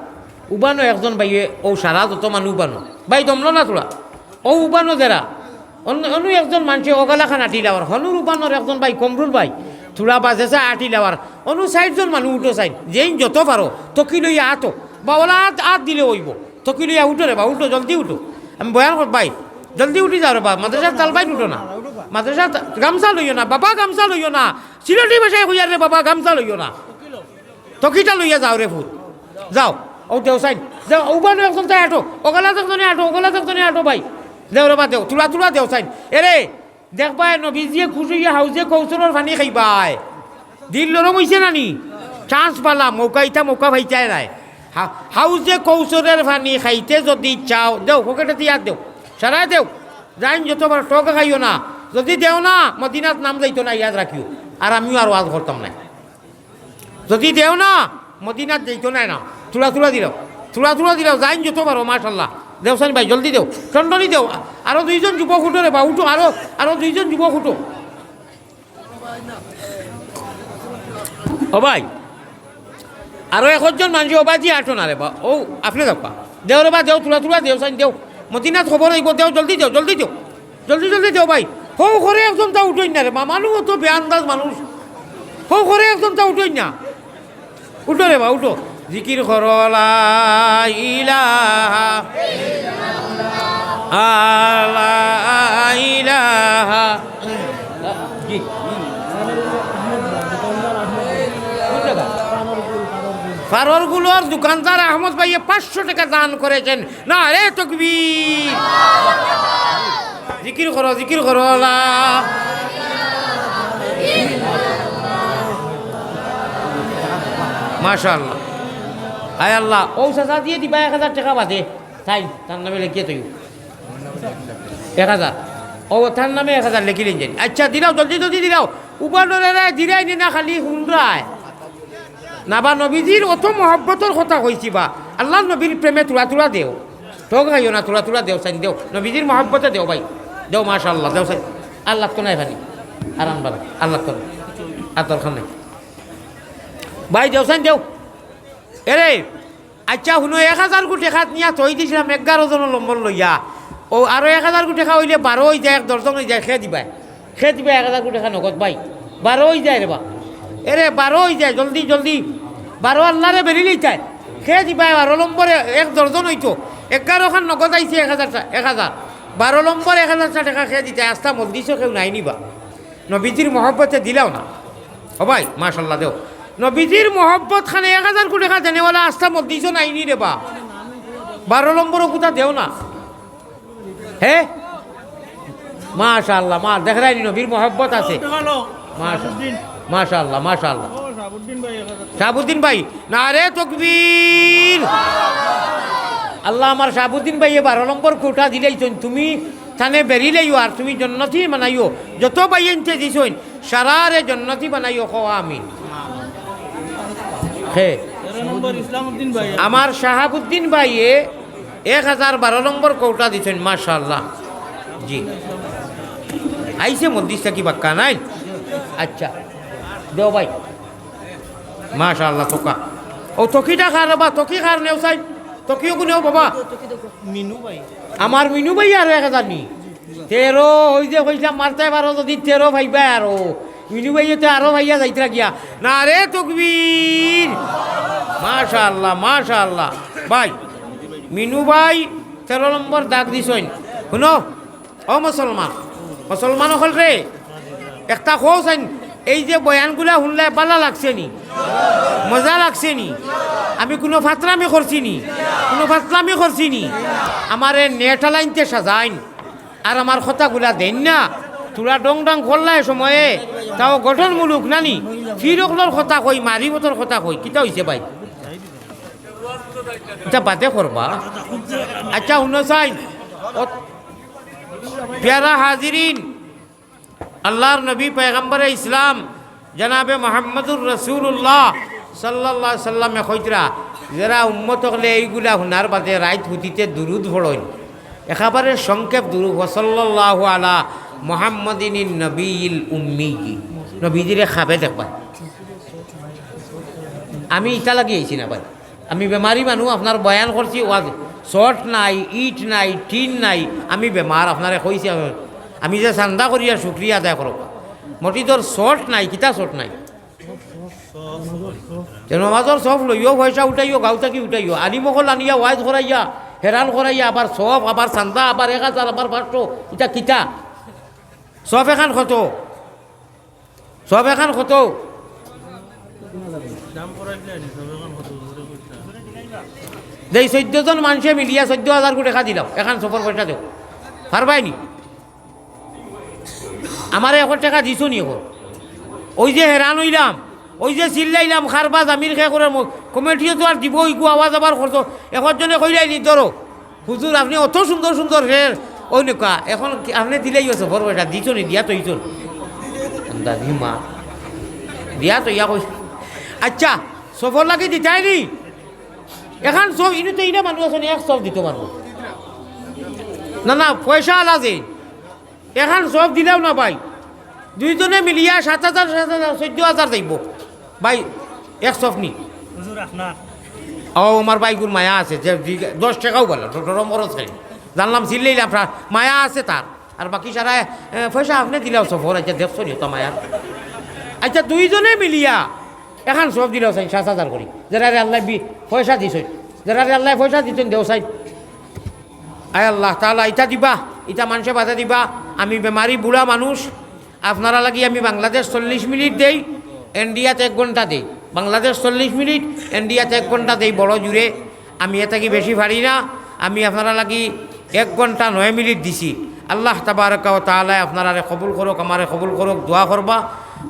উবানো একজন বাইয়ে ও সারা যত মানুষ উবানো বাই দমলো না তোরা ও উবানো যারা অন্য একজন মানুষে অগালাখান আটি লাওয়ার হনুর উবানোর একজন ভাই কমরুল ভাই থোড়া বাজেছে আটি লাওয়ার অনু 60 জন মানুষ উঠো চাই যেই যত পারো তকি লইয়া আতো বা ওলা আত দিলে হইব তকি লইয়া উঠো রে বা উঠো জলদি উঠো। আমি বয়ান কর ভাই জলদি উঠি যাও রে বা মাদ্রাসার তালবাই উঠো না, মাদ্রাসার গামছা লইও না বাবা, গামছা লইও না, সিলেটি ভাষায় হইয়ার রে বাবা গামছা লইও না, তকিটা লইয়া যাও রে ফুট যাও। ও দেও সাইড যাও উবানো একজন তাই আটো ওগলা একজনে আটো ওগলা একজনে আটো ভাই দেও রে বা দেও তুলা তুলা দেও সাইড এরে দেখবাই নবীজিয়ে খুশি হাউজে কৌশলের পানি খাইবাই দিল নরম হইছে নানি চান্স পালা মৌকা ইটা মৌকা ভাইচাই নাই হাউজে কৌশলের পানি খাইতে যদি চাও দেও পকেটে দিয়া দেও সারাই দেও যাইন যতবার টকা খাইও না যদি দেও না মদিনাত নাম যাইতো না ইয়াদ রাখিও আর আমিও আর ওয়াজ করতাম না যদি দেও না মদিনাত যাইতো নাই না তুলা তুলা দিলাও যাইন যত পারো মাশাল্লাহ দেও সানি ভাই জলদি দেও টন্ডনি দেও আরো 2 জন যুবক উঠো রে বা উঠো আরো 2 জন যুবক উঠো ও ভাই আরো 1 জন মানুষ ও বাজি আটো না রে বা ও আপনি দেখবা দেও রে বা দেও তুলা দেও সাইন দেও মদিনাত খবর হইব দেও জলদি দেও ভাই হো ঘরে একজন তা উঠোই না রে বা মানুষ তো বেআন্দাজ মানুষ হো ঘরে একজন তা উঠোই না উঠো রে বা উঠো জিকির করো লা ইলাহা ইলাহা জি ফাররগুলোর দোকানদার আহমদ ভাইয়ে 500 টাকা দান করেছেন না রে তাকবীর জিকির করো লা মাশাআল্লাহ আয় আল্লাহ ও সাজা দিয়ে দিবা 1000 টাকা বাদে তাই তার নামে লিখিয়ে তুই 1000 ও তার নামে 1000 লিখে নিন আচ্ছা দিলাও জলদি দিলাও উবানরে দিরাই না খালি হুনরায় না বা নবীজির অত মহব্বতর কথা কইছি বা আল্লাহ নবীর প্রেমে তুলা দেও ঠক খাইও না তুলা দেও সাইন দেও নবীজির মহব্বতে দেও ভাই দেও মাশাআল্লাহ দেও সাইন আল্লাহ তো নাই ভানি আরাম বালা আল্লাহ তো আর দরকার নাই ভাই দেও সাইন দেও এরে আচ্ছা শুনো 1000 কোটি টাকা নিয়া থই দিছিলাম 11 জনের নম্বর লইয়া ও আরো 1000 কোটি টাকা হইলে 12 হয়ে যায় 10 জন হয়ে যায় খেয়ে দিবা খেয়ে দিবে 1,000 কোটি টাকা নগদ ভাই 12 হয়ে যায় রে বা এরে 12 হয়ে যায় জলদি জলদি 12 আল্লাহরে বেরিলেই চায় খেয়ে দিবা 12 নম্বরে 1 দর্জন হইতো 11 খান নগদ আইছে 1,000 12 নম্বর 1,000 টাকা খেয়ে দিতে আস্থা মসজিদও কেউ নাই নিবা নবীজির মহব্বতে দিলাও না ও ভাই মাশাল্লাহ দেও নবীজির মহব্বত খানে 1,000 কোটি টাকা দেনেওয়ালা আস্থা মসজিদও নাই নি রে বা 12 নম্বরও কোথা দেও না হে মাশাআল্লাহ মা দেখরাই নবীর মহব্বত আছে মাশাআল্লাহ মাশাআল্লাহ শাহাবুদ্দিন ভাই নারে তাকবীর আল্লাহ আমার শাহাবুদ্দিন ভাই 12 নম্বর কোটা দিলেই তুমি থানে বেরিলেইও আর তুমি জন্নতি বানাইও যত ভাই এনতে দিছইন সারারে জন্নতি বানাইও কও আমিন হে আমার শাহাবুদ্দিন ভাইয়ে 1012 নম্বর কোটা দিছেন মাশাআল্লাহ জি আইসে মসজিদটা কি বাক্কা নাই আচ্ছা দেও ভাই মাশাআল্লাহ তোকা ও তকিটা খার বা তকি খার নেও সাই তকিও কোনেও বাবা মিনু ভাই আমার মিনু ভাই আর 1,000 নি 13 ওই যে কইলাম মারতে পারো যদি 13 ভাইবা আরো মিনু ভাইয়ে তো আরো ভাইয়া যাইতরা গিয়া না রে তাকবীর মাশাআল্লাহ মাশাআল্লাহ ভাই মিনু ভাই 13 নম্বর দাগ দিছইন শুনো ও মুসলমান হল রে একটা খোঁজ এই যে বয়ানগুলা শুনলে ভালো লাগছে নি মজা লাগছে নি আমি কোনো ফাতরামি করছি নি আমার নেট লাইনতে সাজাইন আর আমার কথাগুলা দেন না তোরা ডং ডং করলাই সময়ে তাও গঠনমূলক নানি ফিরকলর কথা কই মারিবতর কথা কই কিতা হইছে ভাই এটা বাদে করবা আচ্ছা শুনো চাই প্যারা হাজিরিন আল্লাহর নবী পয়গম্বরে ইসলাম জনাবে মোহাম্মদুর রসুল্লাহ সাল্লাল্লাহু সাল্লামে কইতরা যারা উম্মত হলে এইগুলা হুনার বাদে রাইত হুতিতে দুরুদ পড়েন একেবারে সংক্ষেপ দুরুদ সাল্লাল্লাহু আলা মুহাম্মাদিন নবীল উম্মি নবীজিরে খাবে দেখবা আমি ইটা লাগিয়েছি না ভাই আমি বেমারি মানুষ আপনার বয়ান করছি ওয়াজ শর্ট নাই ইট নাই টিন নাই আমি বেমার আপনারে কইছি আমি যে চান্দা করিয়া শুক্রিয়া আদায় করব মটি তোর শর্ট নাই কিতা শর্ট নাই নমাজর সব লইও পয়সা উঠাইও গাঁও থাকি উঠাইও আনিমকল আনিয়া ওয়াইজ করাইয়া হেরান করাইয়া আবার সব আবার চান্দা আবার 1,000 আবার 500 এটা কিতা সব এখান কত যেই 14 জন মানুষে মিলিয়া 14,000 কোটি টাকা দিলাম এখন সফর পয়সা দেও পারবাইনি আমারে 1 টাকা দিছো নি এখন ওই যে হেরান হইলাম ওই যে চিল্লাইলাম খারবা জামির খে করে কমিটিও তো আর দিব ইগু আওয়াজ আবার করতো একজনে কইলাইনি ধরো হুজুর আপনি অত সুন্দর সুন্দর হের ওই নকা এখন আপনি দিলেই সফর পয়সা দিছো নি দিয়া তৈছন দাদি মা দিয়া তো ইয়া কই আচ্ছা সফর লাগে দিতাই নি এখন সব ইনি তো ইনা মানুষ আছে এক সব দিতে পারবো না পয়সা আলা যে এখন সব দিলেও না ভাই দুইজনে মিলিয়া 7,000 14,000 যাইব ভাই এক সব নি ও আমার বাইগুর মায়া আছে যে 10 টাকাও বলে মরজ খাই জানলাম চিল্লাইলাম মায়া আছে তার আর বাকি সারা পয়সা আপনি দিলেও সফর আচ্ছা দেখছো নি তো মায়া আচ্ছা দুইজনে মিলিয়া এখন সব দিলেও চাই 7,000 করি যারা আল্লাহ পয়সা দিছ যারা আল্লাহ পয়সা দিতেন দেও চাই আয় আল্লাহ তাআলা ইটা দিবা ইটা মানুষে বাধা দিবা আমি বেমারি বুড়া মানুষ আপনারা লাগি আমি বাংলাদেশ 40 মিনিট দেই ইন্ডিয়াতে 1 ঘন্টা দেই বাংলাদেশ 40 মিনিট ইন্ডিয়াতে 1 ঘন্টা দেই বড় জুড়ে আমি এত কি বেশি পারি না আমি আপনারা লাগি 1 ঘন্টা 9 মিনিট দিছি আল্লাহ তাবারাকা ওয়া তাআলা আপনারা কবুল করুক আমারে কবুল করুক দোয়া করবা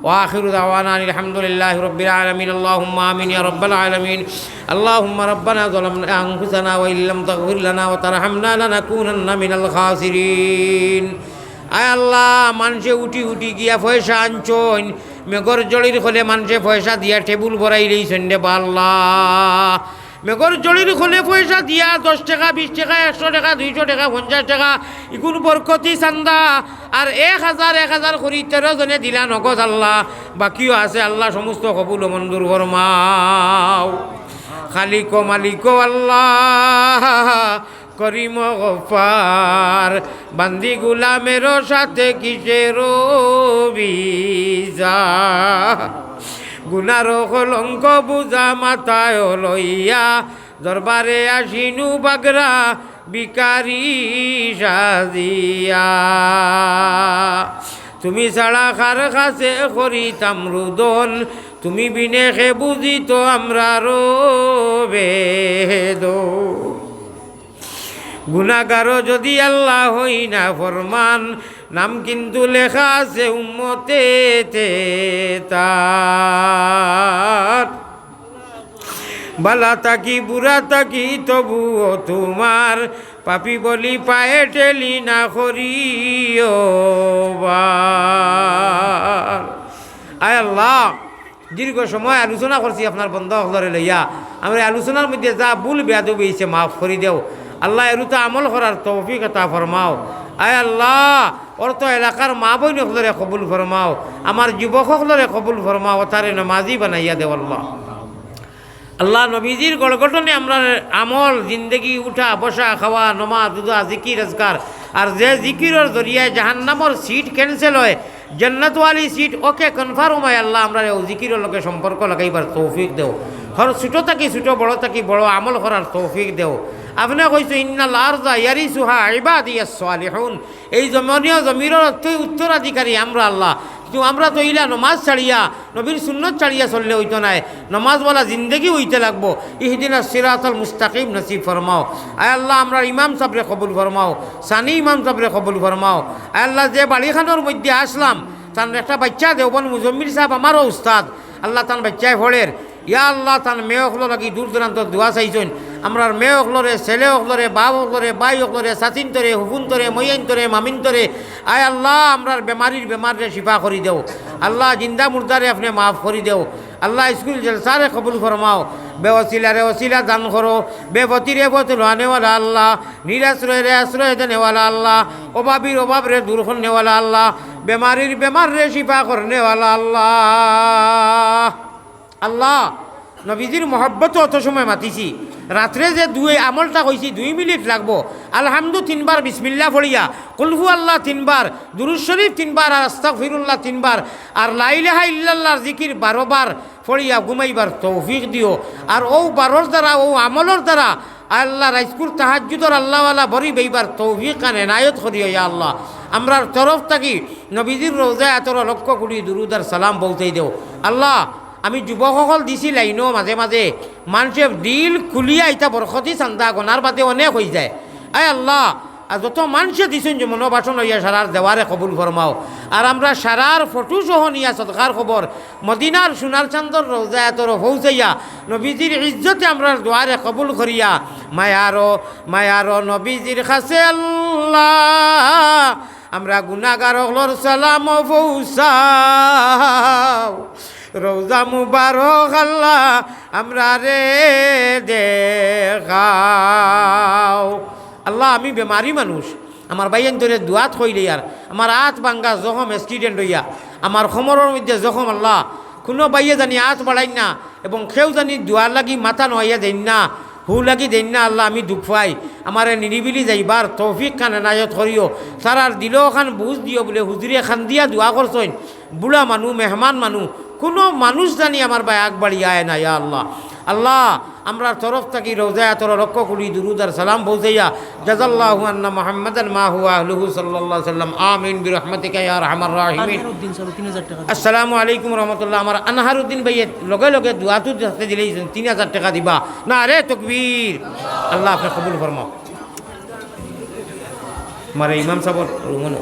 وآخر دعوانا الحمد لله رب العالمين اللهم آمين يا رب العالمين اللهم ربنا ظلمنا أنفسنا وإن لم تغفر لنا وترحمنا لنكونن من الخاسرين আয় আল্লাহ মানুষে উঠি গিয়া পয়সা আনছন মেঘর জড়ির খোলে মানুষে পয়সা দিয়া টেবুল ভরাই লইছেন রে আল্লাহ মেঘর জড়ির খোলে পয়সা দিয়া 10 টাকা 20 টাকা 100 টাকা 200 টাকা 50 টাকা ইকুন বরকতি চান্দা আর 1,000 করি 13 জনে দিলা নগদ আল্লাহ বাকিও আছে আল্লাহ সমস্ত কবুল ও মঞ্জুর ফরমাও খালিক মালিক আল্লাহ করিম গফার বান্দি গুলামের সাথে কিসের বিজা গুনার কলঙ্ক বুঝা মাথায় লইয়া দরবারে আসিনু বাগরা বিকারি সাজিয়া তুমি ছাড়া খার কাছে করিতাম রুদন তুমি বিনে খে বুঝিত আমরা বেদ গুনাগারো যদি আল্লাহ হই না ফরমান নাম কিন্তু লেখা আছে উম্মতে তার বালা তাকি বুড়া তাকি তবুও তোমার পাপি বলি পায়ে ঠেলি না করিও আয় আল্লাহ দীর্ঘ সময় আলোচনা করছি আপনার বন্ধ হলরে লইয়া আমরা আলোচনার মধ্যে যা ভুল বেয়াদব হয়েছে মাফ করি দেও আল্লাহ এরুতে আমল করার তৌফিক আতা ফরমাও আয় আল্লাহ অর্থ এলাকার মা বইন হলরে কবুল ফরমাও আমার যুবক হলরে কবুল ফরমাও তারে নামাজি বানাইয়া দেও আল্লাহ আল্লাহ নবীজির গড়গঠনে আমরা আমল জিন্দগি উঠা বসা খাওয়া নমাজ রোজা জিকির আজকার আর যে জিকিরের জরিয়ায় জাহান্নামর সিট ক্যান্সেল হয় জান্নাতওয়ালি সিট ওকে কনফার্ম হয় আল্লাহ আমরা ও জিকিরের লোকে সম্পর্ক লাগাইবার তৌফিক দেও হর ছোটো থাকি ছোটো বড় থাকি বড় আমল করার তৌফিক দেও আপনি কইছো ইন্নাল আরজা ইয়ারিসুহা ইবাদিয়াস সালিহুন এই জমিনীয় জমির উত্তরাধিকারী আমরা আল্লাহ কিন্তু আমরা তো ইলা নমাজ ছাড়িয়া নবীর সুন্নত ছাড়িয়া চললে হইতো নাই নমাজওয়ালা জিন্দগি হইতে লাগবো ইহদিনা সিরাতাল মুস্তাকিম নসিব ফরমাও আয় আল্লাহ আমরা ইমাম সাবরে কবুল ফরমাও সানি ইমাম সাবরে কবুল ফরমাও আয় আল্লাহ যে বাড়িখানোর মধ্যে আসলাম তার একটা বাচ্চা দেওবন মুজম্মির সাহেব আমারও উস্তাদ আল্লাহ তার বাচ্চায় ফলের ইয়া আল্লাহ তার মেয়ে হকলো লাগি দূর দূরান্ত দোয়া চাইছেন আমরা মেয়ে হকলরে ছেলে হকলরে বাপ হকলরে বাই হকলরে সাচিন তরে হুকুন তরে মইয়ান তরে মামিন তরে আয় আল্লাহ আমরার বেমারে শিফা করি দেও আল্লাহ জিন্দা মুর্দারে আপনি মাফ করি দেও আল্লাহ স্কুল জলসারে কবুল ফরমাও বেওসিলারে ওসিলা দান করো বেবতিরে বতুল আনেওয়ালা আল্লাহ নিরাশ্রয়রে আশ্রয় দেনেওয়ালা আল্লাহ অভাবীর অভাবরে দূর করনেওয়ালা আল্লাহ বেমারে শিফা করনেওয়ালা আল্লাহ আল্লাহ নবীজির মহব্বত অত সময় মাতিছি রাত্রে যে আমলটা কইছি 2 মিনিট লাগবো আলহামদু 3 বার বিসমিল্লাহ পড়িয়া কুলহু আল্লাহ 3 বার দুরূদ শরীফ 3 বার আর আস্তাগফিরুল্লাহ 3 বার আর লা ইলাহা ইল্লাল্লাহর জিকির 12 বার পড়িয়া ঘুমাইবার তৌফিক দিও আর ও 12 দ্বারা ও আমলের দ্বারা আল্লাহ রাইসকুল তাহাজ্জুদর আল্লাহওয়ালা বড়ি বেইবার তৌফিক কান এনায়েত করিও ইয়া আল্লাহ আমরার তরফ থাকি নবীজির রোজায় 18 লক্ষ কোটি দুরুদ আর সালাম পৌঁছাই দেও আল্লাহ আমি যুবকসকল দিছি লাইনো মাঝে মাঝে মানুষের দিল খুলিয়া ইটা বরখতি চান্দা গনার বাদে অনেক হয়ে যায় আয় আল্লাহ আর যত মানুষে দিছেন যে মনোবাসন হইয়া সারার দেওয়ারে কবুল ফরমাও আর আমরা সারার ফটো সহ নিয়া সদকার খবর মদিনার সোনার চান্দর রোজায়াতর পৌঁছাইয়া নবীজির ইজ্জতে আমরা দোয়ারে কবুল করিয়া মায়ারো নবীজির কাছে আল্লাহ আমরা গুনাহগার হলর সালাম পৌঁছাও রোজা মুবারক আল্লাহ আমরা রে দেখাও আল্লাহ আমি বেমারি মানুষ আমার বাইয়েন ধরে দুয়াত হইলে আর আমার হাত ভাঙ্গা জখম অ্যাক্সিডেন্ট হইয়া আমার খমরের মধ্যে জখম আল্লাহ কোনো বাইয়ে জানি হাত বাড়াই না এবং কেউ জানি দুয়ার লাগি মাথা নহাইয়া দেন না হু লাগি দেন না আল্লাহ আমি দুঃখ পাই আমার নিরিবিলি যাইবার তৌফিক খান এনায়ত করিও সারার দিলেও খান বুঝ দিও বলে হুজুরে খান দিয়া দোয়া করছেন বুড়া মানুষ মেহমান মানুষ কোনো মানুষ জানি আমার ভাই আগবাড়ি আয় না ইয়া আল্লাহ আল্লাহ আমরা তরফ থাকি রোজায় 18 লক্ষ কোটি দুরুদ আর সালাম পৌঁছাইয়া জাযাল্লাহু আন্না মুহাম্মাদান মা হুয়া আহলুহু সাল্লাল্লাহু আলাইহি সাল্লাম আমিন বিরহমাতিকা ইয়া আরহামার রাহিমিন আসসালামু আলাইকুম রাহমাতুল্লাহ আমার আনহারউদ্দিন ভাইয়ের লগে লগে দুআতু হাতে দিলেই 3000 টাকা দিবা না রে তাকবীর আল্লাহ আপনি কবুল ফরমাও মারে ইমাম সাহেব রুমন